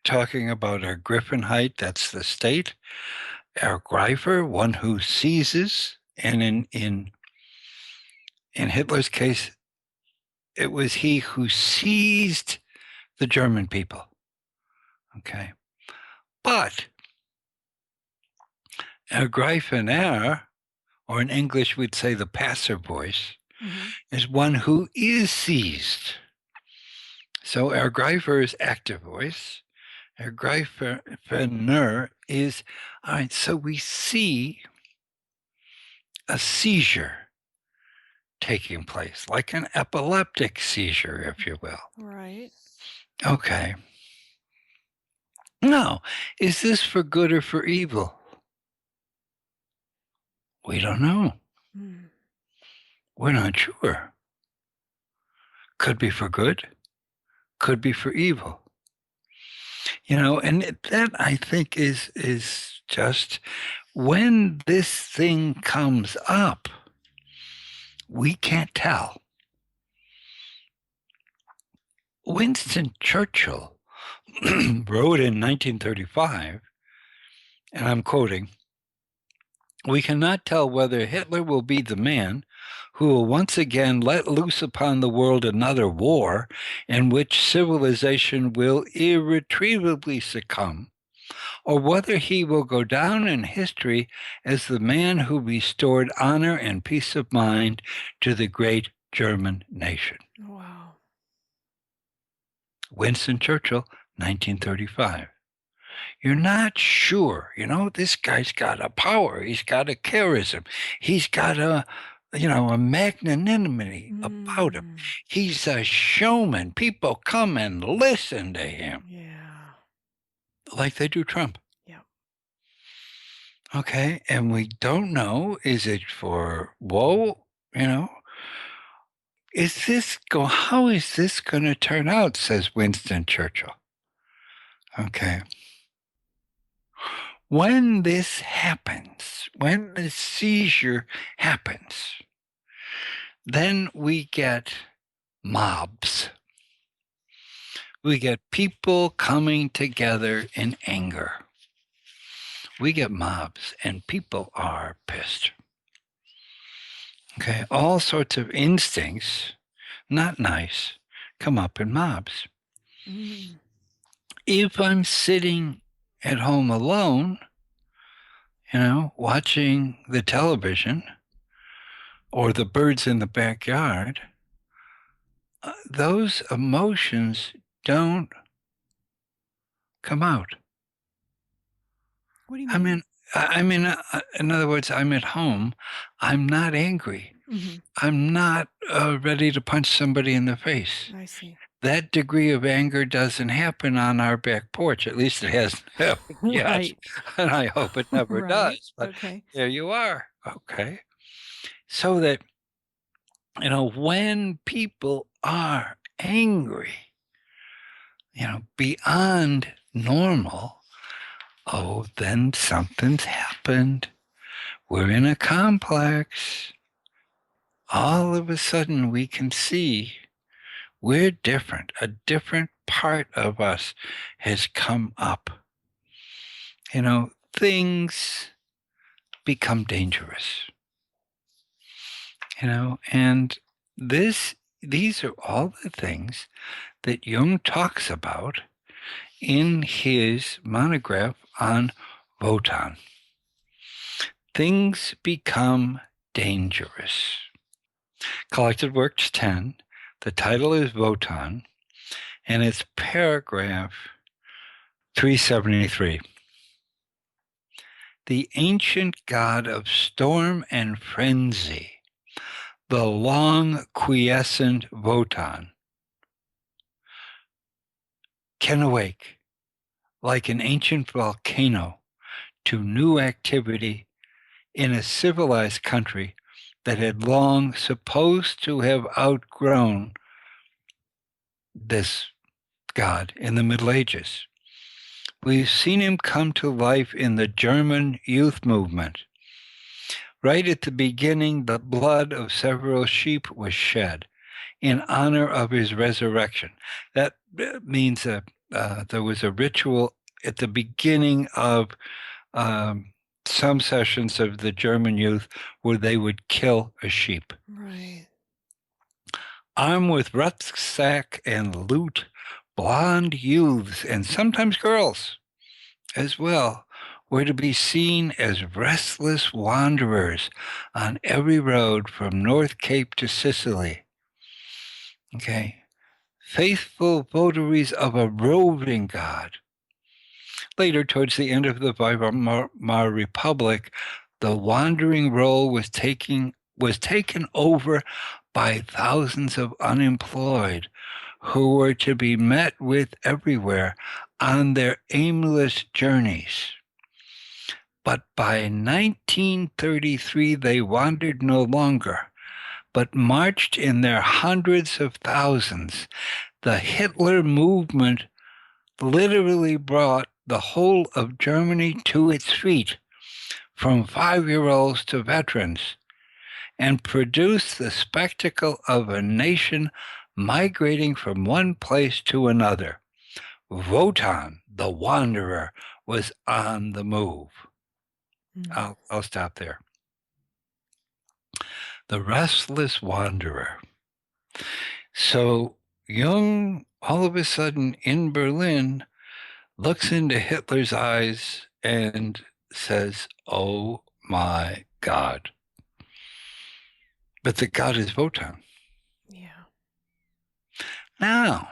S2: talking about our Griffenheit, that's the state. Ergreifer, one who seizes. And in Hitler's case, it was he who seized the German people. Okay. But Ergreifener, or in English we'd say the passive voice, is one who is seized. So Ergreifer is active voice. Ergreifener is, all right, so we see a seizure taking place, like an epileptic seizure, if you will.
S1: Right.
S2: Okay. Now, is this for good or for evil? We don't know. We're not sure. Could be for good, could be for evil. And that I think is just when this thing comes up, we can't tell. Winston Churchill wrote in 1935, and I'm quoting, "We cannot tell whether Hitler will be the man who will once again let loose upon the world another war in which civilization will irretrievably succumb, or whether he will go down in history as the man who restored honor and peace of mind to the great German nation."
S1: Wow.
S2: Winston Churchill, 1935. You're not sure, this guy's got a power, he's got a charism, he's got a magnanimity about him. He's a showman. People come and listen to him.
S1: Yeah.
S2: Like they do Trump.
S1: Yeah.
S2: Okay, and we don't know, is it for woe, how is this going to turn out, says Winston Churchill. Okay. When this happens, when the seizure happens, then we get mobs. We get people coming together in anger. We get mobs, and people are pissed. Okay, all sorts of instincts, not nice, come up in mobs. If I'm sitting at home alone, watching the television or the birds in the backyard, those emotions don't come out.
S1: What do you mean?
S2: In other words, I'm at home. I'm not angry. I'm not ready to punch somebody in the face.
S1: I see.
S2: That degree of anger doesn't happen on our back porch. At least it hasn't happened yet.
S1: Right.
S2: And I hope it never
S1: Right.
S2: does. But
S1: Okay.
S2: there you are. Okay. So that, when people are angry, beyond normal, then something's happened. We're in a complex. All of a sudden, we can see we're different. A different part of us has come up. Things become dangerous. And these are all the things that Jung talks about in his monograph on Wotan. Things become dangerous. Collected Works 10. The title is Wotan, and it's paragraph 373. The ancient god of storm and frenzy, the long quiescent Wotan, can awake like an ancient volcano to new activity in a civilized country that had long supposed to have outgrown this god in the Middle Ages. We've seen him come to life in the German youth movement. Right at the beginning, the blood of several sheep was shed in honor of his resurrection. That means that there was a ritual at the beginning of some sessions of the German youth where they would kill a sheep.
S1: Right.
S2: Armed with rucksack and loot, blonde youths, and sometimes girls as well, were to be seen as restless wanderers on every road from North Cape to Sicily. Okay. Faithful votaries of a roving god. Later, towards the end of the Weimar Republic, the wandering role was taken over by thousands of unemployed who were to be met with everywhere on their aimless journeys. But by 1933, they wandered no longer, but marched in their hundreds of thousands. The Hitler movement literally brought the whole of Germany to its feet, from 5-year-olds to veterans, and produced the spectacle of a nation migrating from one place to another. Wotan, the wanderer, was on the move. I'll stop there. The restless wanderer. So Jung, all of a sudden in Berlin, looks into Hitler's eyes and says, "Oh my God." But the God is Wotan.
S1: Yeah.
S2: Now,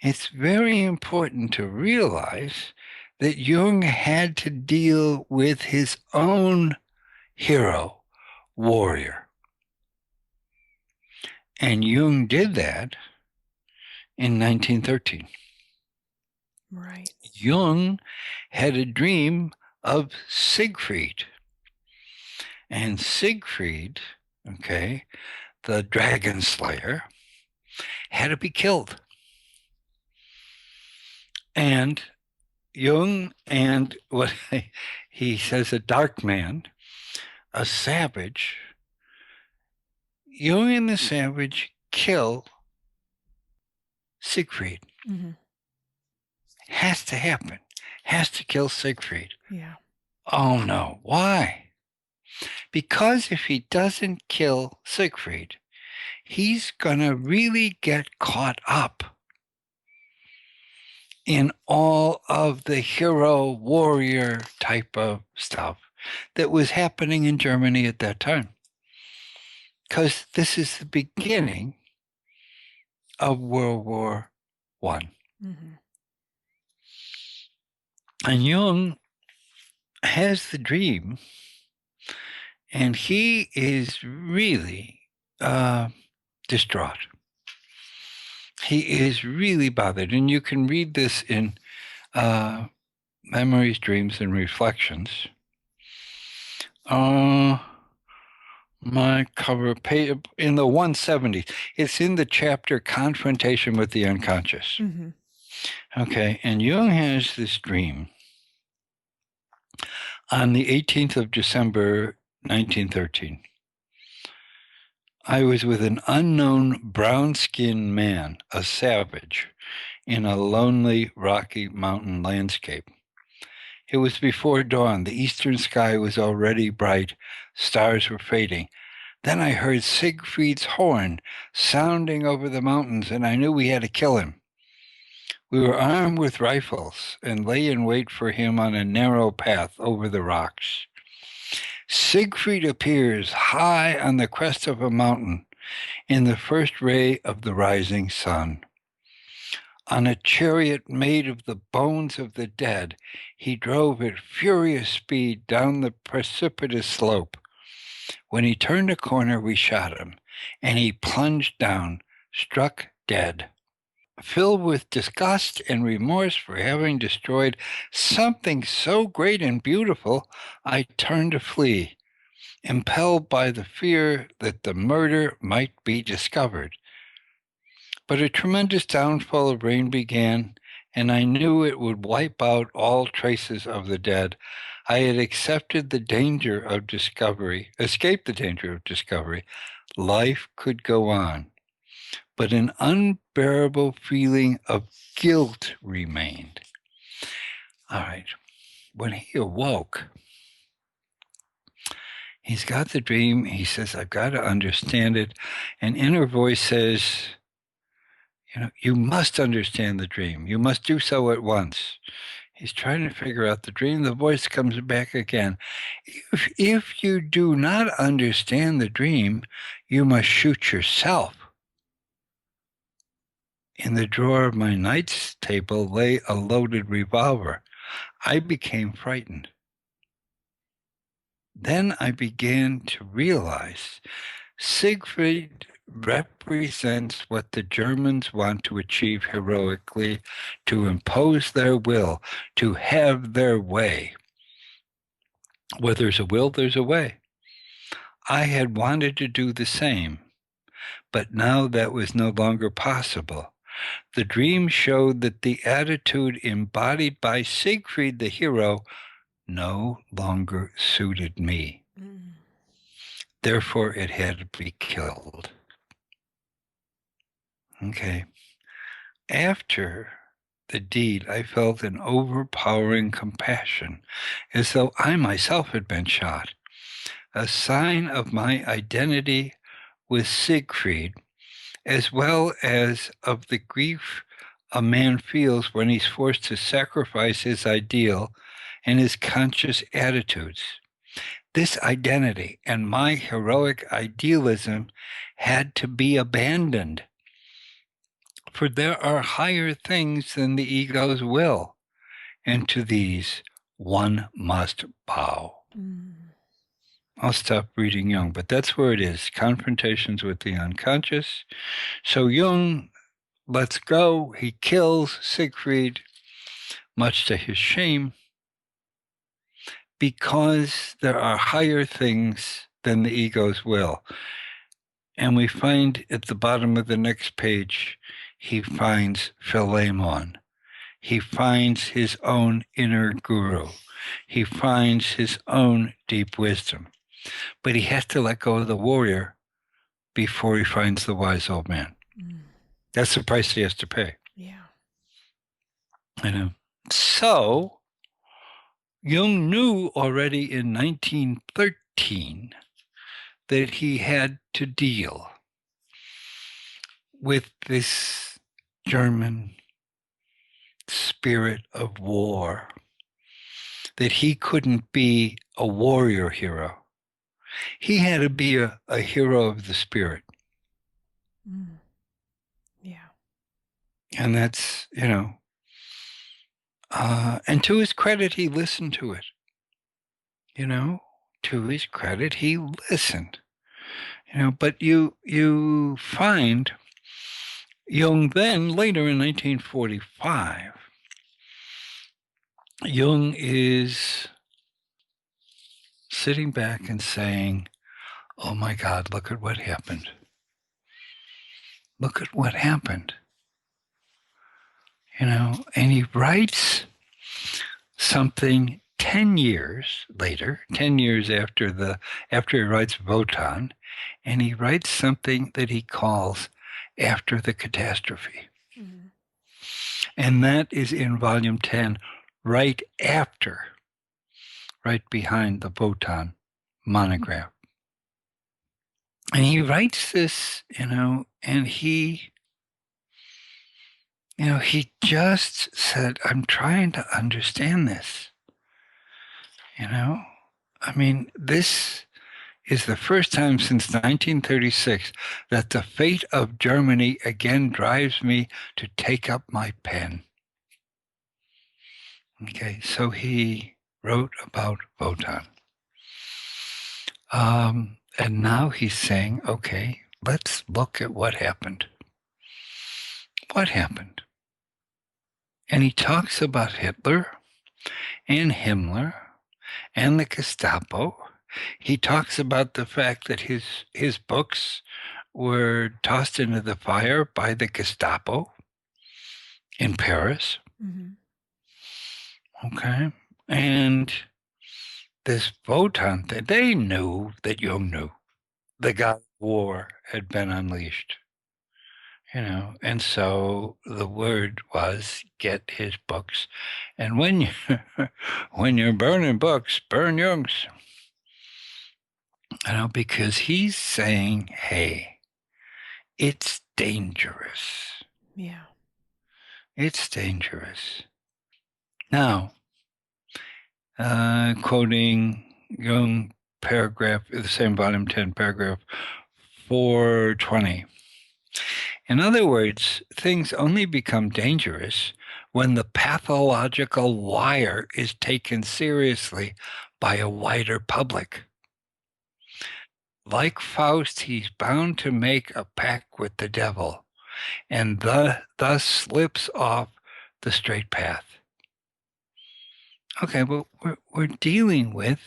S2: it's very important to realize that Jung had to deal with his own hero, warrior. And Jung did that in 1913.
S1: Right.
S2: Jung had a dream of Siegfried. And Siegfried, the dragon slayer, had to be killed. And Jung and what he says, a dark man, a savage, Jung and the savage kill Siegfried.
S1: Mm-hmm.
S2: Has to happen. Has to kill Siegfried.
S1: Yeah.
S2: Oh no. Why? Because if he doesn't kill Siegfried, he's going to really get caught up in all of the hero warrior type of stuff that was happening in Germany at that time. Because this is the beginning of World War I.
S1: Mm-hmm.
S2: And Jung has the dream, and he is really distraught. He is really bothered. And you can read this in Memories, Dreams, and Reflections. My cover page in the 170s. It's in the chapter Confrontation with the Unconscious.
S1: Mm-hmm.
S2: Okay, and Jung has this dream on the 18th of December, 1913. I was with an unknown brown-skinned man, a savage, in a lonely, rocky mountain landscape. It was before dawn. The eastern sky was already bright. Stars were fading. Then I heard Siegfried's horn sounding over the mountains, and I knew we had to kill him. We were armed with rifles and lay in wait for him on a narrow path over the rocks. Siegfried appears high on the crest of a mountain in the first ray of the rising sun. On a chariot made of the bones of the dead, he drove at furious speed down the precipitous slope. When he turned a corner, we shot him, and he plunged down, struck dead. Filled with disgust and remorse for having destroyed something so great and beautiful, I turned to flee, impelled by the fear that the murder might be discovered. But a tremendous downfall of rain began, and I knew it would wipe out all traces of the dead. I had accepted the danger of discovery, escaped the danger of discovery. Life could go on. But an unbearable feeling of guilt remained. All right. When he awoke, he's got the dream. He says, I've got to understand it. An inner voice says, you must understand the dream. You must do so at once. He's trying to figure out the dream. The voice comes back again. If you do not understand the dream, you must shoot yourself. In the drawer of my night's table lay a loaded revolver. I became frightened. Then I began to realize Siegfried represents what the Germans want to achieve heroically, to impose their will, to have their way. Where there's a will, there's a way. I had wanted to do the same, but now that was no longer possible. The dream showed that the attitude embodied by Siegfried the hero no longer suited me. Therefore, it had to be killed. Okay. After the deed, I felt an overpowering compassion, as though I myself had been shot. A sign of my identity with Siegfried, as well as of the grief a man feels when he's forced to sacrifice his ideal and his conscious attitudes. This identity and my heroic idealism had to be abandoned. For there are higher things than the ego's will, and to these one must bow. I'll stop reading Jung, but that's where it is, confrontations with the unconscious. So Jung lets go. He kills Siegfried, much to his shame, because there are higher things than the ego's will. And we find at the bottom of the next page, he finds Philemon. He finds his own inner guru. He finds his own deep wisdom. But he has to let go of the warrior before he finds the wise old man. That's the price he has to pay.
S1: Yeah.
S2: So Jung knew already in 1913 that he had to deal with this German spirit of war, that he couldn't be a warrior hero. He had to be a hero of the spirit.
S1: Yeah.
S2: And that's, and to his credit, he listened to it. To his credit, he listened. But you find Jung then, later in 1945, Jung is sitting back and saying, Oh my God, look at what happened. Look at what happened. And he writes something 10 years later, 10 years after he writes Wotan, and he writes something that he calls After the Catastrophe. Mm-hmm. And that is in volume 10, right behind the Wotan monograph. And he writes this, and he just said, I'm trying to understand this. This is the first time since 1936 that the fate of Germany again drives me to take up my pen. Okay, so he wrote about Wotan. And now he's saying, okay, let's look at what happened. What happened? And he talks about Hitler and Himmler and the Gestapo. He talks about the fact that his books were tossed into the fire by the Gestapo in Paris. Mm-hmm. Okay. And this Wotan thing, they knew that Jung knew the god of war had been unleashed. And so the word was get his books. And when you're burning books, burn Jung's. Because he's saying, hey, it's dangerous.
S1: Yeah.
S2: It's dangerous. Now, quoting Jung paragraph, the same volume 10, paragraph 420. In other words, things only become dangerous when the pathological liar is taken seriously by a wider public. Like Faust, he's bound to make a pact with the devil and thus slips off the straight path. Okay, well, we're dealing with,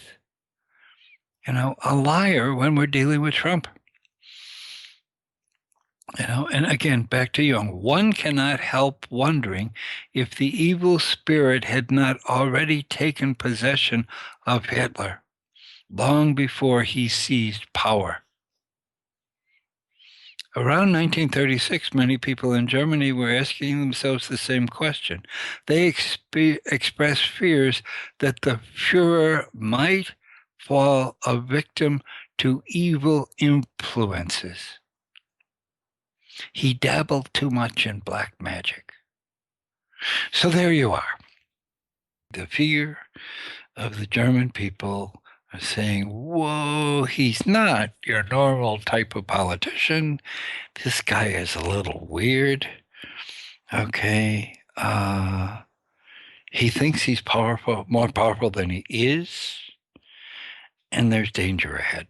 S2: a liar when we're dealing with Trump. And again, back to Jung, one cannot help wondering if the evil spirit had not already taken possession of Hitler long before he seized power. Around 1936, many people in Germany were asking themselves the same question. They expressed fears that the Führer might fall a victim to evil influences. He dabbled too much in black magic. So there you are. The fear of the German people are saying, whoa, he's not your normal type of politician. This guy is a little weird. Okay. He thinks he's powerful, more powerful than he is. And there's danger ahead.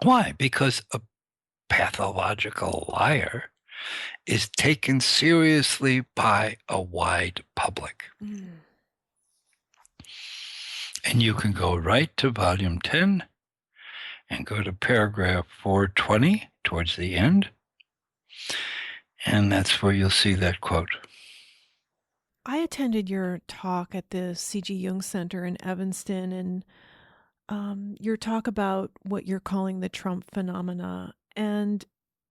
S2: Why? Because a pathological liar is taken seriously by a wide public. Mm. And you can go right to volume 10 and go to paragraph 420 towards the end. And that's where you'll see that quote.
S1: I attended your talk at the C.G. Jung Center in Evanston, and your talk about what you're calling the Trump phenomena. And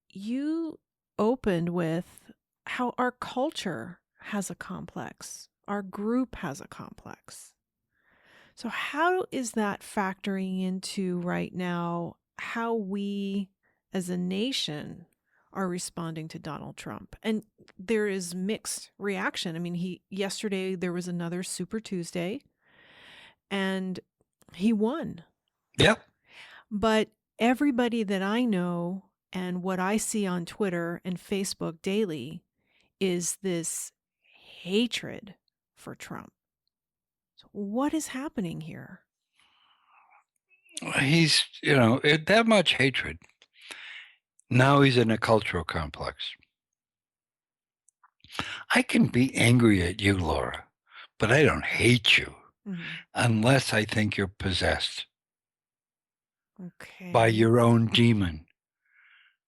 S1: you opened with how our culture has a complex, our group has a complex. So how is that factoring into right now how we as a nation are responding to Donald Trump? And there is mixed reaction. I mean, yesterday there was another Super Tuesday and he won.
S2: Yep.
S1: But everybody that I know and what I see on Twitter and Facebook daily is this hatred for Trump. So what is happening here?
S2: He's, that much hatred. Now he's in a cultural complex. I can be angry at you, Laura, but I don't hate you unless I think you're possessed. by
S1: Okay.
S2: your own demon.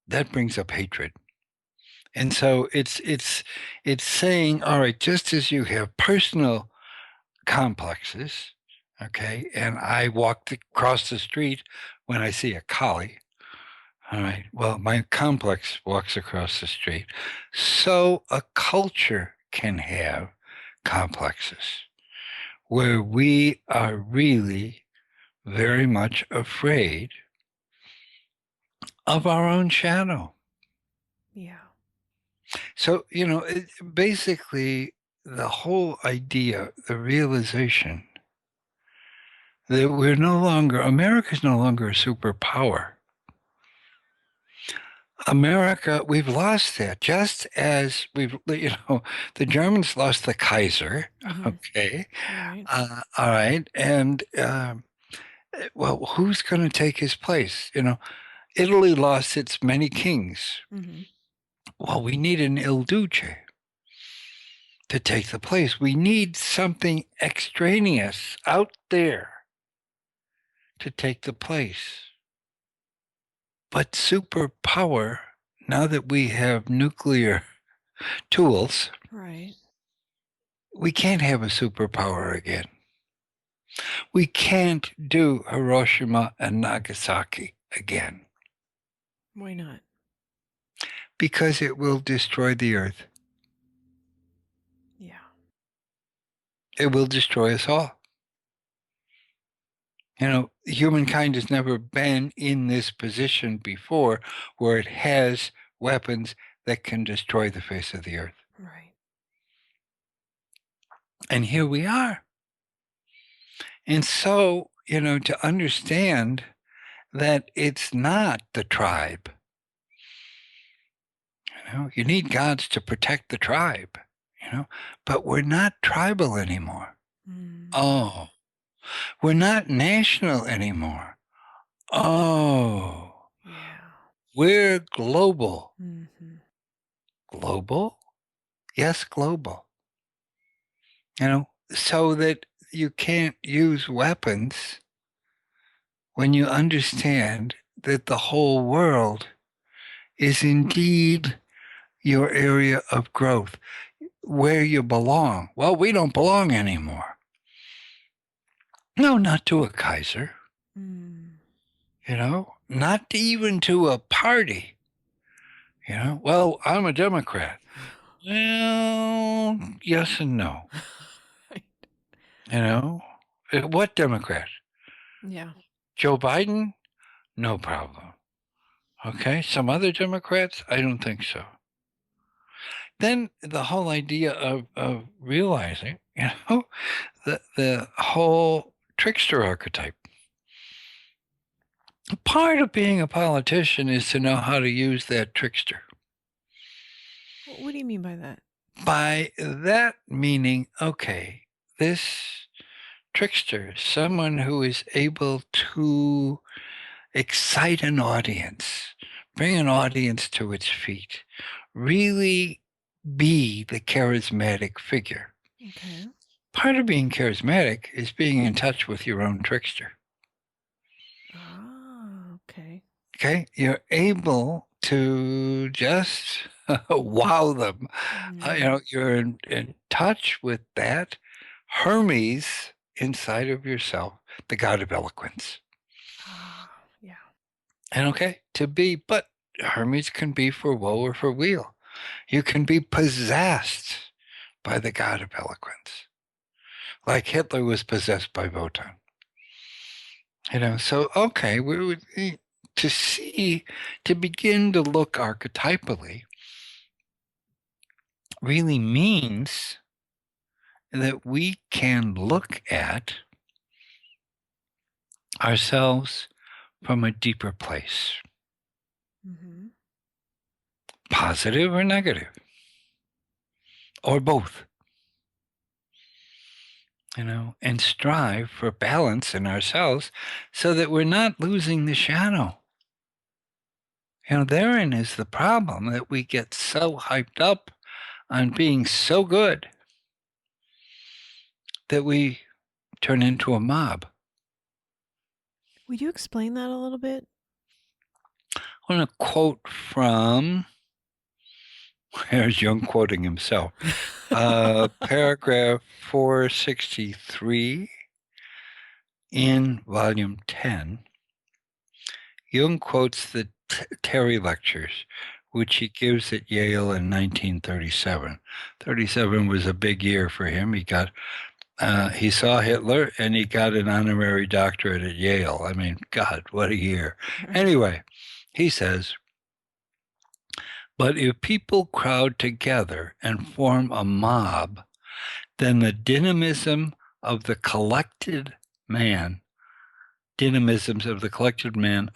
S2: That brings up hatred. And so it's saying, all right, just as you have personal complexes, okay, and I walk across the street when I see a collie, all right, well, my complex walks across the street. So a culture can have complexes where we are really very much afraid of our own shadow.
S1: Yeah.
S2: So, basically, the whole idea, the realization that America's no longer a superpower. America, we've lost that, just as the Germans lost the Kaiser, okay?
S1: Right.
S2: All right. And, well, who's going to take his place? Italy lost its many kings. Well, we need an illdouche to take the place. We need something extraneous out there to take the place. But superpower, now that we have nuclear tools,
S1: Right.
S2: we can't have a superpower again. We can't do Hiroshima and Nagasaki again
S1: Why not?
S2: because it will destroy the earth.
S1: Yeah.
S2: It will destroy us all. Humankind has never been in this position before where it has weapons that can destroy the face of the earth.
S1: Right.
S2: And here we are. And so, to understand that it's not the tribe. You need gods to protect the tribe, but we're not tribal anymore. Oh, we're not national anymore. Oh,
S1: Yeah.
S2: we're global.
S1: Mm-hmm.
S2: Global? Yes, global. So that you can't use weapons when you understand that the whole world is indeed your area of growth, where you belong. Well, we don't belong anymore. No, not to a Kaiser, not even to a party. Well, I'm a Democrat. Well, yes and no. What Democrat?
S1: Yeah.
S2: Joe Biden? No problem. Okay, some other Democrats? I don't think so. Then the whole idea of realizing, the whole trickster archetype. Part of being a politician is to know how to use that trickster.
S1: What do you mean by that?
S2: By that meaning, okay, this trickster, someone who is able to excite an audience, bring an audience to its feet, really be the charismatic figure.
S1: Okay.
S2: Part of being charismatic is being in touch with your own trickster.
S1: Ah, okay.
S2: Okay, you're able to just wow them. You're in touch with that Hermes inside of yourself, the god of eloquence.
S1: Ah, yeah.
S2: And but Hermes can be for woe or for weal. You can be possessed by the god of eloquence, like Hitler was possessed by Wotan. So okay, we would to begin to look archetypally really means that we can look at ourselves from a deeper place, positive or negative, or both, and strive for balance in ourselves so that we're not losing the shadow. Therein is the problem, that we get so hyped up on being so good that we turn into a mob.
S1: Would you explain that a little bit?
S2: I want to quote from, here's Jung quoting himself, paragraph 463 in volume 10. Jung quotes the Terry Lectures, which he gives at Yale in 1937. 37 was a big year for him. He saw Hitler and he got an honorary doctorate at Yale. I mean, God, what a year.
S1: Right.
S2: Anyway, he says, but if people crowd together and form a mob, then the dynamisms of the collected man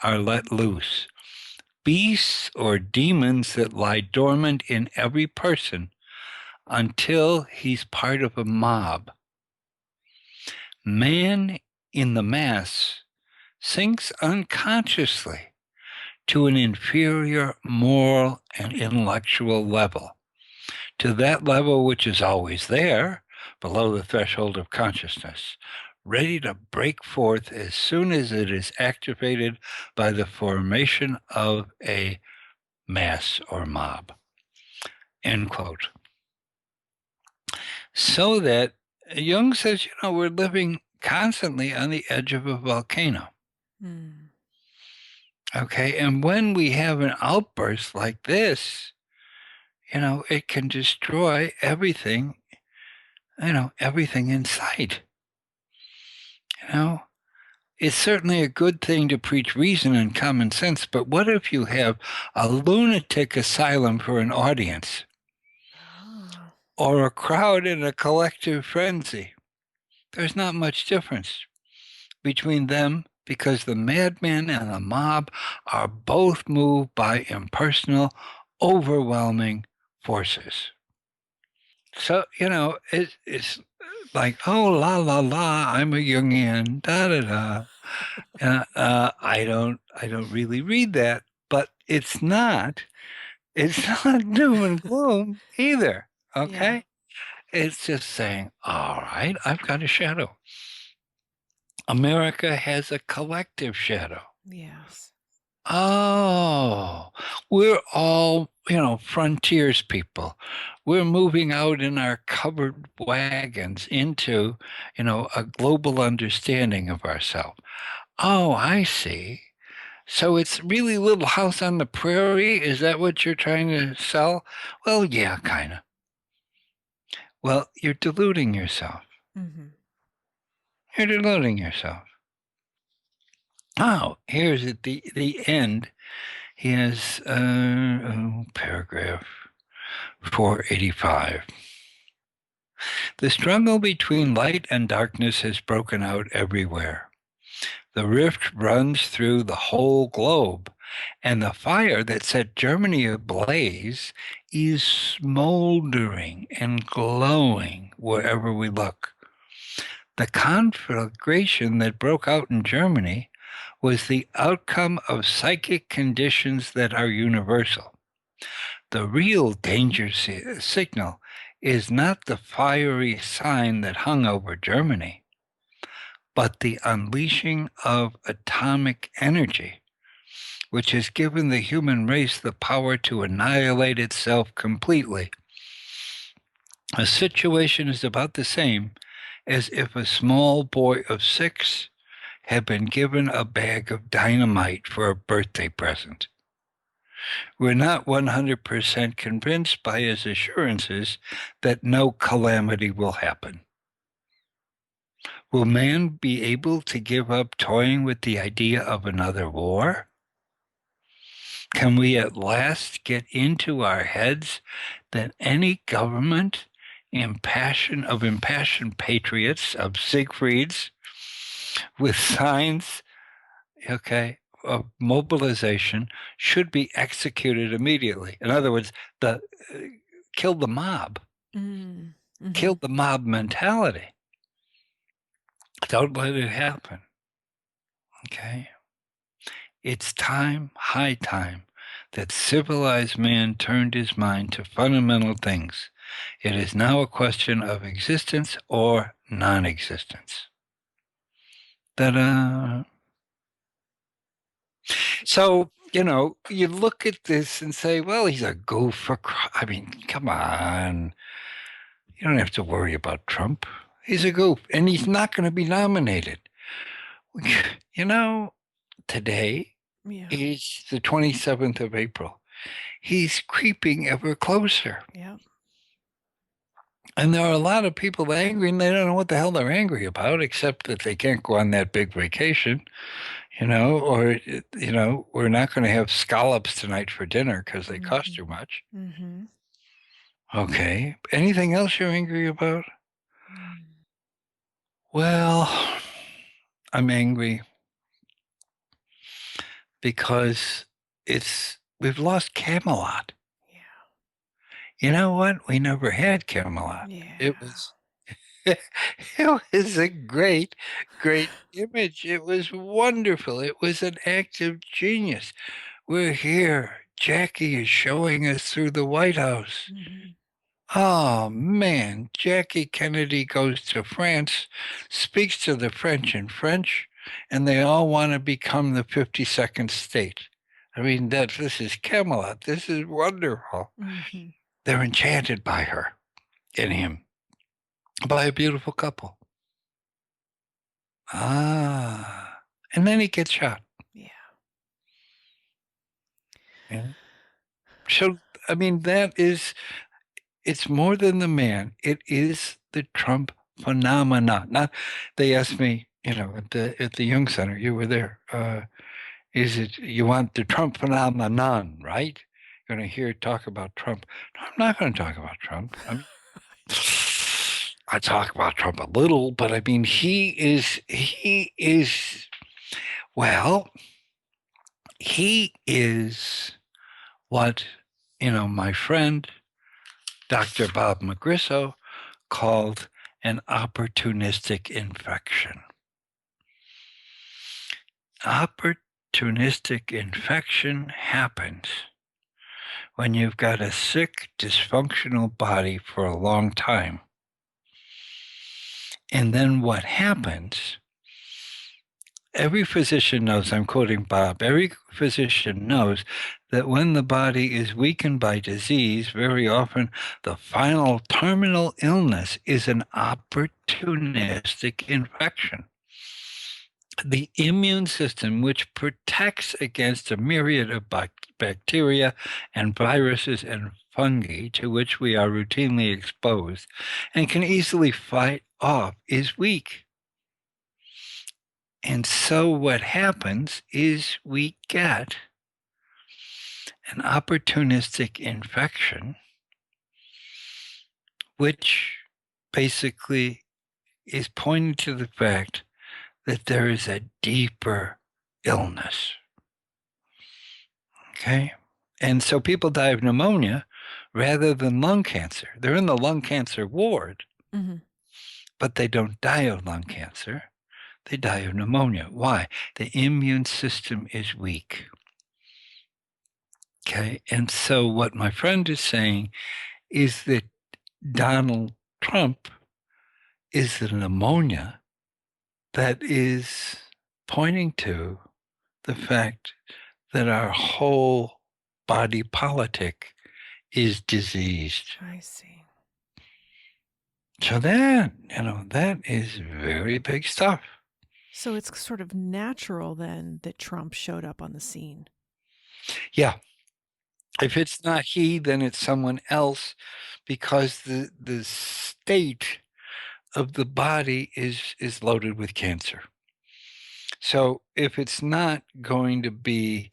S2: are let loose. Beasts or demons that lie dormant in every person until he's part of a mob. Man in the mass sinks unconsciously to an inferior moral and intellectual level, to that level which is always there, below the threshold of consciousness, ready to break forth as soon as it is activated by the formation of a mass or mob. End quote. So that Jung says, we're living constantly on the edge of a volcano.
S1: Mm.
S2: Okay. And when we have an outburst like this, it can destroy everything, everything in sight. It's certainly a good thing to preach reason and common sense, but what if you have a lunatic asylum for an audience
S1: Oh.
S2: or a crowd in a collective frenzy? There's not much difference between them because the madman and the mob are both moved by impersonal, overwhelming forces. So, it's like, oh, la, la, la, I'm a Jungian, da, da, da. I don't really read that, but it's not doom and gloom either.
S1: Yeah.
S2: Okay, it's just saying, all right, I've got a shadow. America has a collective shadow.
S1: Yes.
S2: Oh, we're all, frontiers people. We're moving out in our covered wagons into, a global understanding of ourselves. Oh, I see. So it's really Little House on the Prairie? Is that what you're trying to sell? Well, yeah, kind of. Well, you're deluding yourself.
S1: Mm-hmm.
S2: You're deluding yourself. Oh, here's at the end. He has paragraph 485. The struggle between light and darkness has broken out everywhere. The rift runs through the whole globe, and the fire that set Germany ablaze is smoldering and glowing wherever we look. The conflagration that broke out in Germany was the outcome of psychic conditions that are universal. The real danger signal is not the fiery sign that hung over Germany, but the unleashing of atomic energy, which has given the human race the power to annihilate itself completely. The situation is about the same as if a small boy of 6 had been given a bag of dynamite for a birthday present. We're not 100% convinced by his assurances that no calamity will happen. Will man be able to give up toying with the idea of another war? Can we at last get into our heads that any government impassioned patriots, of Siegfrieds, with signs, of mobilization should be executed immediately? In other words, kill the mob,
S1: Mm-hmm.
S2: kill the mob mentality. Don't let it happen. Okay? It's time, high time, that civilized man turned his mind to fundamental things. It is now a question of existence or non existence. Ta da! So, you look at this and say, well, he's a goof I mean, come on. You don't have to worry about Trump. He's a goof, and he's not going to be nominated. You know, today
S1: Yeah.
S2: is the 27th of April. He's creeping ever closer.
S1: Yeah.
S2: And there are a lot of people angry, and they don't know what the hell they're angry about, except that they can't go on that big vacation, or, we're not going to have scallops tonight for dinner because they cost too much.
S1: Mm-hmm.
S2: Okay. Anything else you're angry about? Well, I'm angry because we've lost Camelot.
S1: Yeah.
S2: You know what? We never had Camelot.
S1: Yeah.
S2: It was it was a great, great image. It was wonderful. It was an act of genius. We're here. Jackie is showing us through the White House.
S1: Mm-hmm.
S2: Oh man, Jackie Kennedy goes to France, speaks to the French in French, and they all want to become the 52nd state. I mean, this is Camelot. This is wonderful.
S1: Mm-hmm.
S2: They're enchanted by her and him, by a beautiful couple. And then he gets shot.
S1: Yeah.
S2: Yeah. So, I mean, it's more than the man. It is the Trump phenomena. Not, they asked me, at the Jung Center, you were there. Is it, you want the Trump phenomenon, right? You're going to hear talk about Trump. No, I'm not going to talk about Trump. I mean, I talk about Trump a little, but I mean, well, he is what, my friend, Dr. Bob Magrisso, called an opportunistic infection. Opportunistic infection happens when you've got a sick, dysfunctional body for a long time. And then what happens, every physician knows, I'm quoting Bob, every physician knows that when the body is weakened by disease, very often the final terminal illness is an opportunistic infection. The immune system, which protects against a myriad of bacteria and viruses and fungi to which we are routinely exposed and can easily fight off, is weak. And so what happens is we get an opportunistic infection, which basically is pointing to the fact that there is a deeper illness. Okay? And so people die of pneumonia rather than lung cancer. They're in the lung cancer ward, but they don't die of lung cancer. They die of pneumonia. Why? The immune system is weak. Okay? And so what my friend is saying is that Donald Trump is the pneumonia that is pointing to the fact that our whole body politic is diseased.
S1: I see.
S2: So that, that is very big stuff.
S1: So it's sort of natural then that Trump showed up on the scene.
S2: Yeah. If it's not he, then it's someone else, because the state of the body is loaded with cancer. So if it's not going to be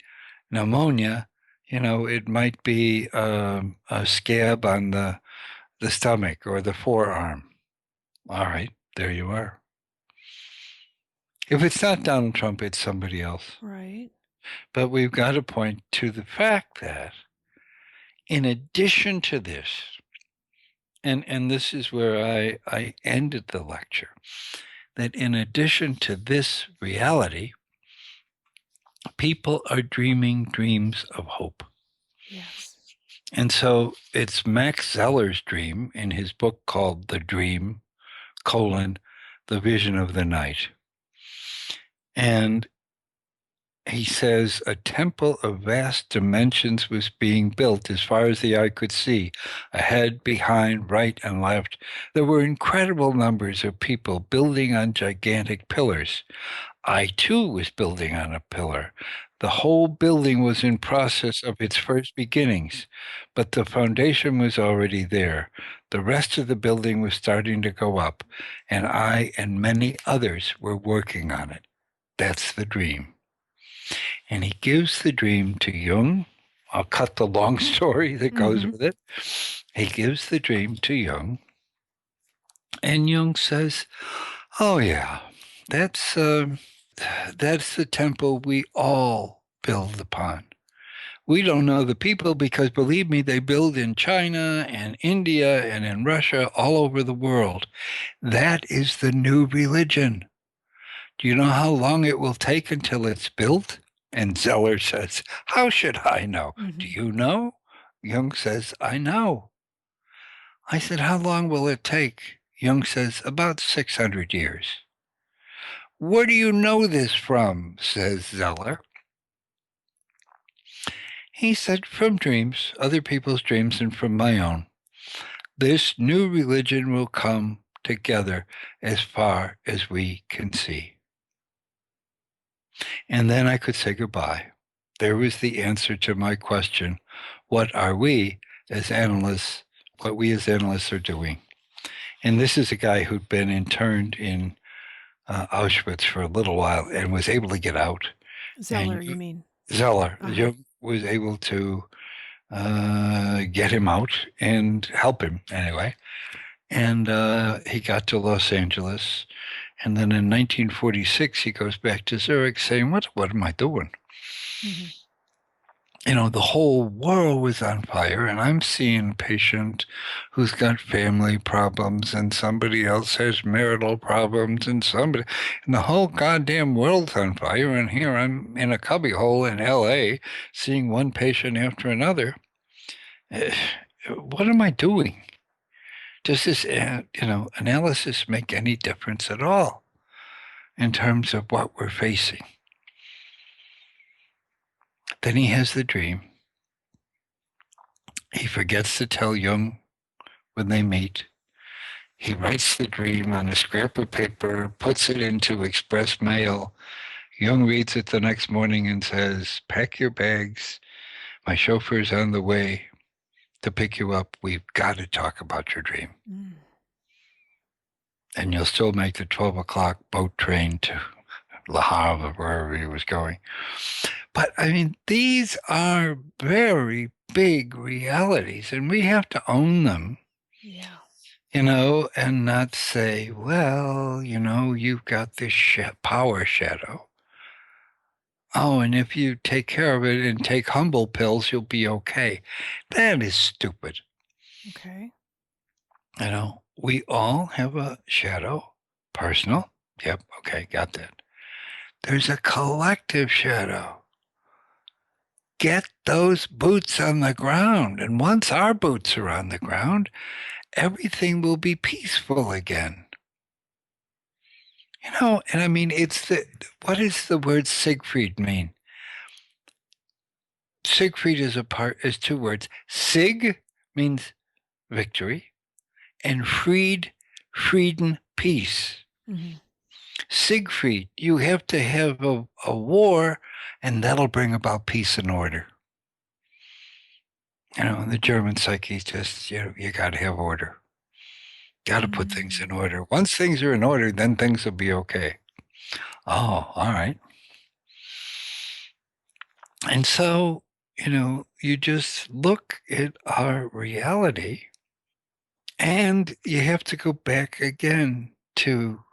S2: pneumonia, it might be a scab on the stomach or the forearm. All right, there you are. If it's not Donald Trump, it's somebody else.
S1: Right.
S2: But we've got to point to the fact that in addition to this, and this is where I ended the lecture, that in addition to this reality, people are dreaming dreams of hope.
S1: Yes.
S2: And so it's Max Zeller's dream in his book called The Dream, The Vision of the Night. And he says a temple of vast dimensions was being built as far as the eye could see, ahead, behind, right, and left. There were incredible numbers of people building on gigantic pillars. I too was building on a pillar. The whole building was in process of its first beginnings, but the foundation was already there. The rest of the building was starting to go up, and I and many others were working on it. That's the dream. And he gives the dream to Jung. I'll cut the long story that goes with it. He gives the dream to Jung, and Jung says, "Oh yeah, that's the temple we all build upon. We don't know the people because, believe me, they build in China and India and in Russia, all over the world. That is the new religion. Do you know how long it will take until it's built?" And Zeller says, "How should I know? Do you know?" Jung says, "I know." I said, "How long will it take?" Jung says, "About 600 years." "Where do you know this from?" says Zeller. He said, "From dreams, other people's dreams, and from my own. This new religion will come together as far as we can see." And then I could say goodbye. There was the answer to my question, what are we as analysts, what we as analysts are doing? And this is a guy who'd been interned in Auschwitz for a little while and was able to get out.
S1: Zeller, you mean?
S2: Zeller. Jung was able to get him out and help him anyway. And he got to Los Angeles. And then in 1946, he goes back to Zurich saying, what am I doing? You know, the whole world was on fire, and I'm seeing a patient who's got family problems, and somebody else has marital problems, and the whole goddamn world's on fire, and here I'm in a cubbyhole in LA seeing one patient after another. What am I doing? Does this, analysis make any difference at all in terms of what we're facing? Then he has the dream. He forgets to tell Jung when they meet. He writes the dream on a scrap of paper, puts it into express mail. Jung reads it the next morning and says, "Pack your bags. My chauffeur's on the way to pick you up. We've got to talk about your dream. And you'll still make the 12 o'clock boat train to Le Havre, wherever he was going." But I mean, these are very big realities, and we have to own them.
S1: Yeah.
S2: And not say, well, you've got this power shadow. Oh, and if you take care of it and take humble pills, you'll be okay. That is stupid.
S1: Okay.
S2: We all have a shadow. Personal. Yep. Okay. Got that. There's a collective shadow. Get those boots on the ground. And once our boots are on the ground, everything will be peaceful again. And I mean, what does the word Siegfried mean? Siegfried is two words. Sig means victory, and Frieden, peace. Siegfried, you have to have a war, and that'll bring about peace and order. The German psyche just, you got to have order. Got to put things in order. Once things are in order, then things will be okay. Oh, all right. And so, you just look at our reality, and you have to go back again to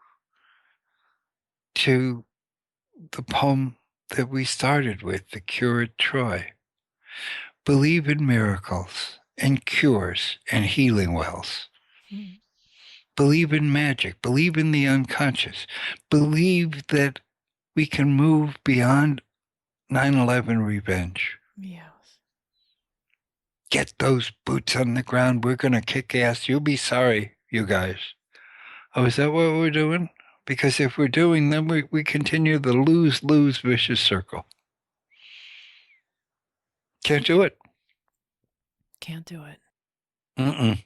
S2: the poem that we started with, The Cure at Troy. Believe in miracles and cures and healing wells. Believe in magic. Believe in the unconscious. Believe that we can move beyond 9/11 revenge.
S1: Yes.
S2: Get those boots on the ground. We're going to kick ass. You'll be sorry, you guys. Oh, is that what we're doing? Because if we're doing, then we continue the lose-lose vicious circle. Can't do it.
S1: Can't do it.
S2: Mm-mm.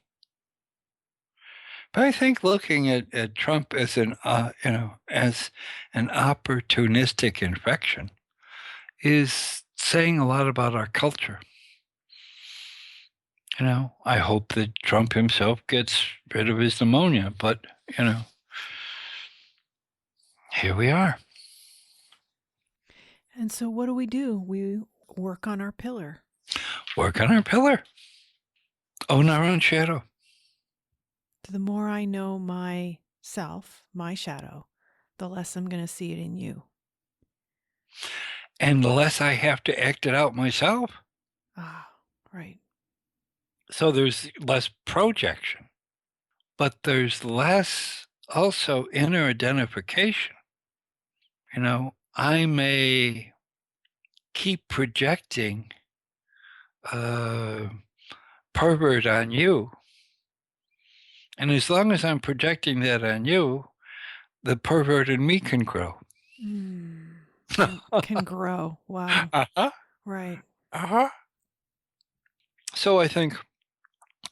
S2: But I think looking at Trump as as an opportunistic infection is saying a lot about our culture. I hope that Trump himself gets rid of his pneumonia, but here we are.
S1: And so what do? We work on our pillar.
S2: Work on our pillar. Own our own shadow.
S1: The more I know myself, my shadow, the less I'm going to see it in you.
S2: And the less I have to act it out myself.
S1: Ah, right.
S2: So there's less projection, but there's less also inner identification. I may keep projecting pervert on you. And as long as I'm projecting that on you, the pervert in me can grow.
S1: Can grow. Wow.
S2: Uh-huh.
S1: Right.
S2: Uh-huh. So I think,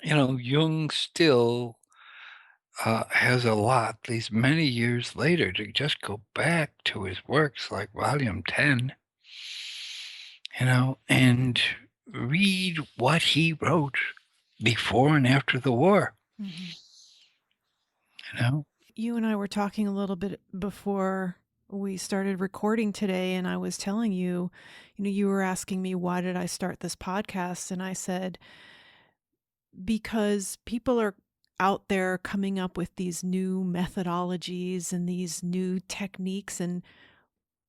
S2: Jung still has a lot these many years later to just go back to his works like Volume 10, and read what he wrote before and after the war.
S1: Mm-hmm.
S2: You
S1: and I were talking a little bit before we started recording today, and I was telling you, you were asking me, why did I start this podcast? And I said, because people are out there coming up with these new methodologies and these new techniques, and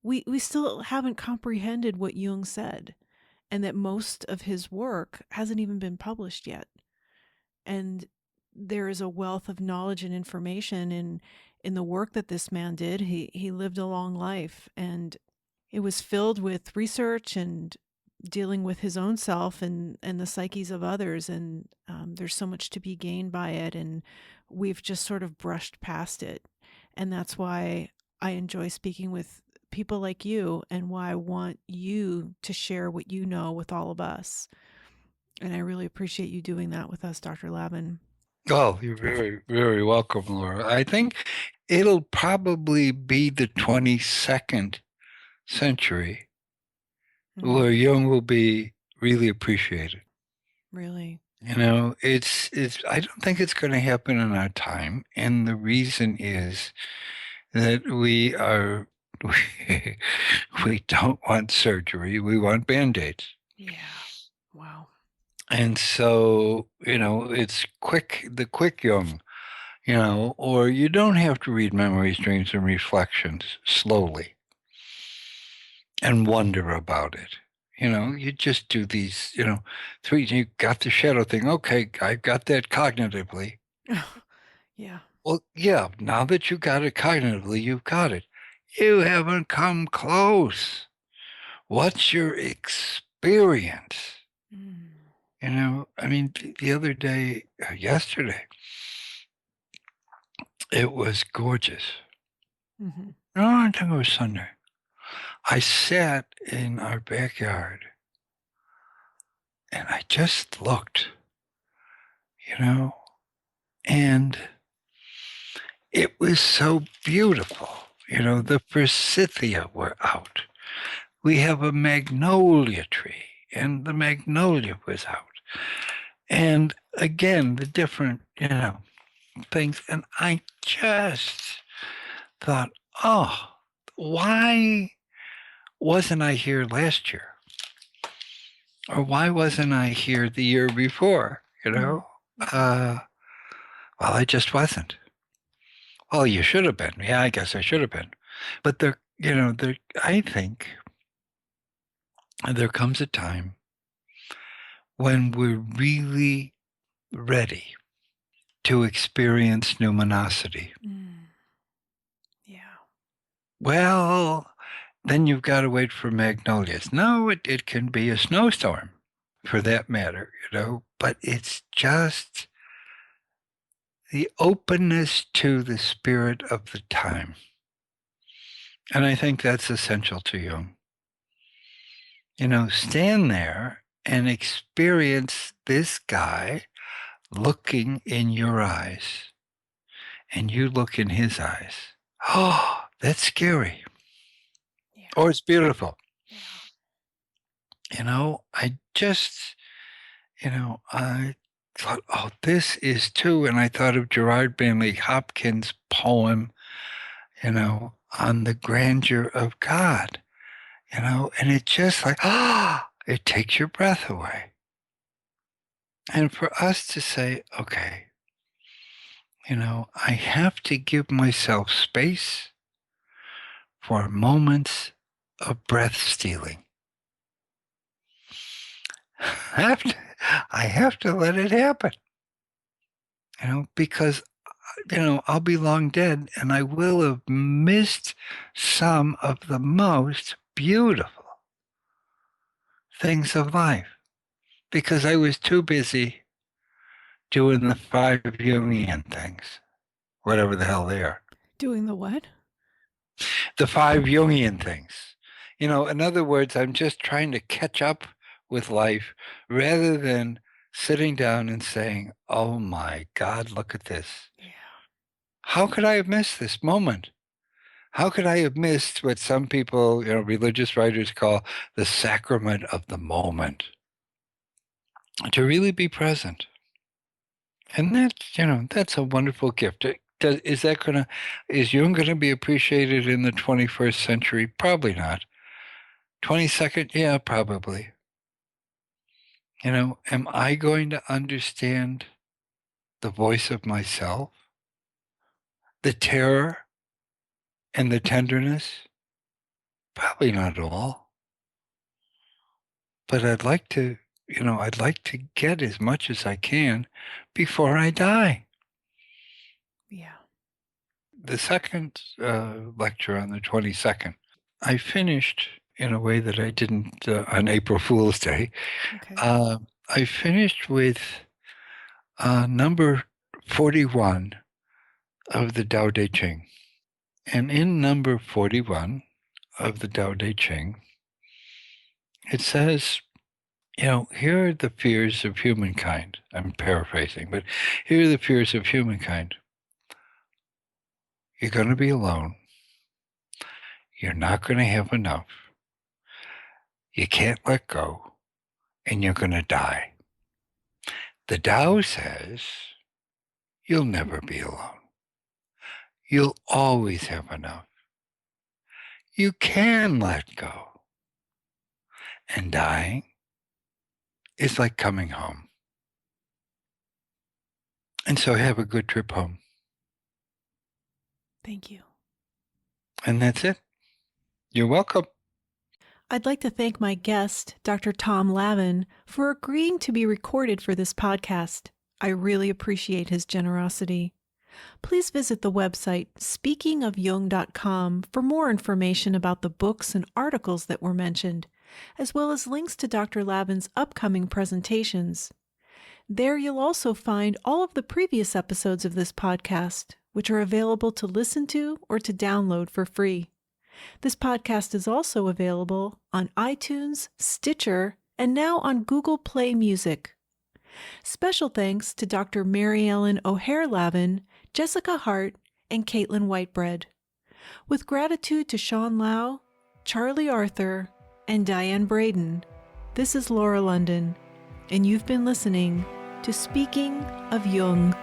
S1: we still haven't comprehended what Jung said, and that most of his work hasn't even been published yet. And there is a wealth of knowledge and information in the work that this man did. He lived a long life, and it was filled with research and dealing with his own self and the psyches of others. And there's so much to be gained by it, and we've just sort of brushed past it. And that's why I enjoy speaking with people like you, and why I want you to share what you know with all of us. And I really appreciate you doing that with us, Dr. Lavin.
S2: Oh, you're very, very welcome, Laura. I think it'll probably be the 22nd century where Jung will be really appreciated.
S1: Really?
S2: It's I don't think it's going to happen in our time. And the reason is that we don't want surgery. We want Band-Aids.
S1: Yeah. Wow.
S2: And so, it's the quick Jung, or you don't have to read Memories, Dreams, and Reflections slowly and wonder about it. You just do these, three, you got the shadow thing. Okay, I got that cognitively.
S1: Yeah.
S2: Well, yeah, now that you got it cognitively, you've got it. You haven't come close. What's your experience? I mean, the other day, yesterday, it was gorgeous.
S1: Mm-hmm.
S2: No, I think it was Sunday. I sat in our backyard and I just looked, and it was so beautiful. The forsythia were out. We have a magnolia tree, and the magnolia was out. And again, the different, things. And I just thought, oh, why wasn't I here last year? Or why wasn't I here the year before? Well, I just wasn't. Well, you should have been. Yeah, I guess I should have been. But I think there comes a time when we're really ready to experience numinosity.
S1: Yeah.
S2: Well, then you've got to wait for magnolias. No, it can be a snowstorm for that matter, but it's just the openness to the spirit of the time. And I think that's essential to Jung. Stand there and experience this guy looking in your eyes, and you look in his eyes. Oh, that's scary.
S1: Yeah.
S2: Or it's beautiful.
S1: Yeah.
S2: I thought, oh, this is too. And I thought of Gerard Manley Hopkins' poem, on the grandeur of God, and it just like, it takes your breath away. And for us to say, okay, I have to give myself space for moments of breath stealing. I have to let it happen, because, I'll be long dead and I will have missed some of the most beautiful things of life because I was too busy doing the 5 Jungian things, whatever the hell they are.
S1: Doing the what?
S2: The 5 Jungian things. In other words, I'm just trying to catch up with life rather than sitting down and saying, oh my God, look at this.
S1: Yeah.
S2: How could I have missed this moment? How could I have missed what some people, religious writers call the sacrament of the moment? To really be present. And that's a wonderful gift. Is Jung going to be appreciated in the 21st century? Probably not. 22nd? Yeah, probably. Am I going to understand the voice of myself? The terror and the tenderness? Probably not all. But I'd like to get as much as I can before I die.
S1: Yeah.
S2: The second lecture on the 22nd, I finished in a way that I didn't on April Fool's Day.
S1: Okay.
S2: I finished with number 41 of the Tao Te Ching. And in number 41 of the Tao Te Ching, it says, here are the fears of humankind. I'm paraphrasing, but here are the fears of humankind. You're going to be alone. You're not going to have enough. You can't let go. And you're going to die. The Tao says, you'll never be alone. You'll always have enough. You can let go. And dying is like coming home. And so have a good trip home.
S1: Thank you.
S2: And that's it. You're welcome.
S1: I'd like to thank my guest, Dr. Tom Lavin, for agreeing to be recorded for this podcast. I really appreciate his generosity. Please visit the website speakingofjung.com for more information about the books and articles that were mentioned, as well as links to Dr. Lavin's upcoming presentations. There you'll also find all of the previous episodes of this podcast, which are available to listen to or to download for free. This podcast is also available on iTunes, Stitcher, and now on Google Play Music. Special thanks to Dr. Mary Ellen O'Hare Lavin, Jessica Hart, and Caitlin Whitebread. With gratitude to Sean Lau, Charlie Arthur, and Diane Braden, this is Laura London, and you've been listening to Speaking of Jung.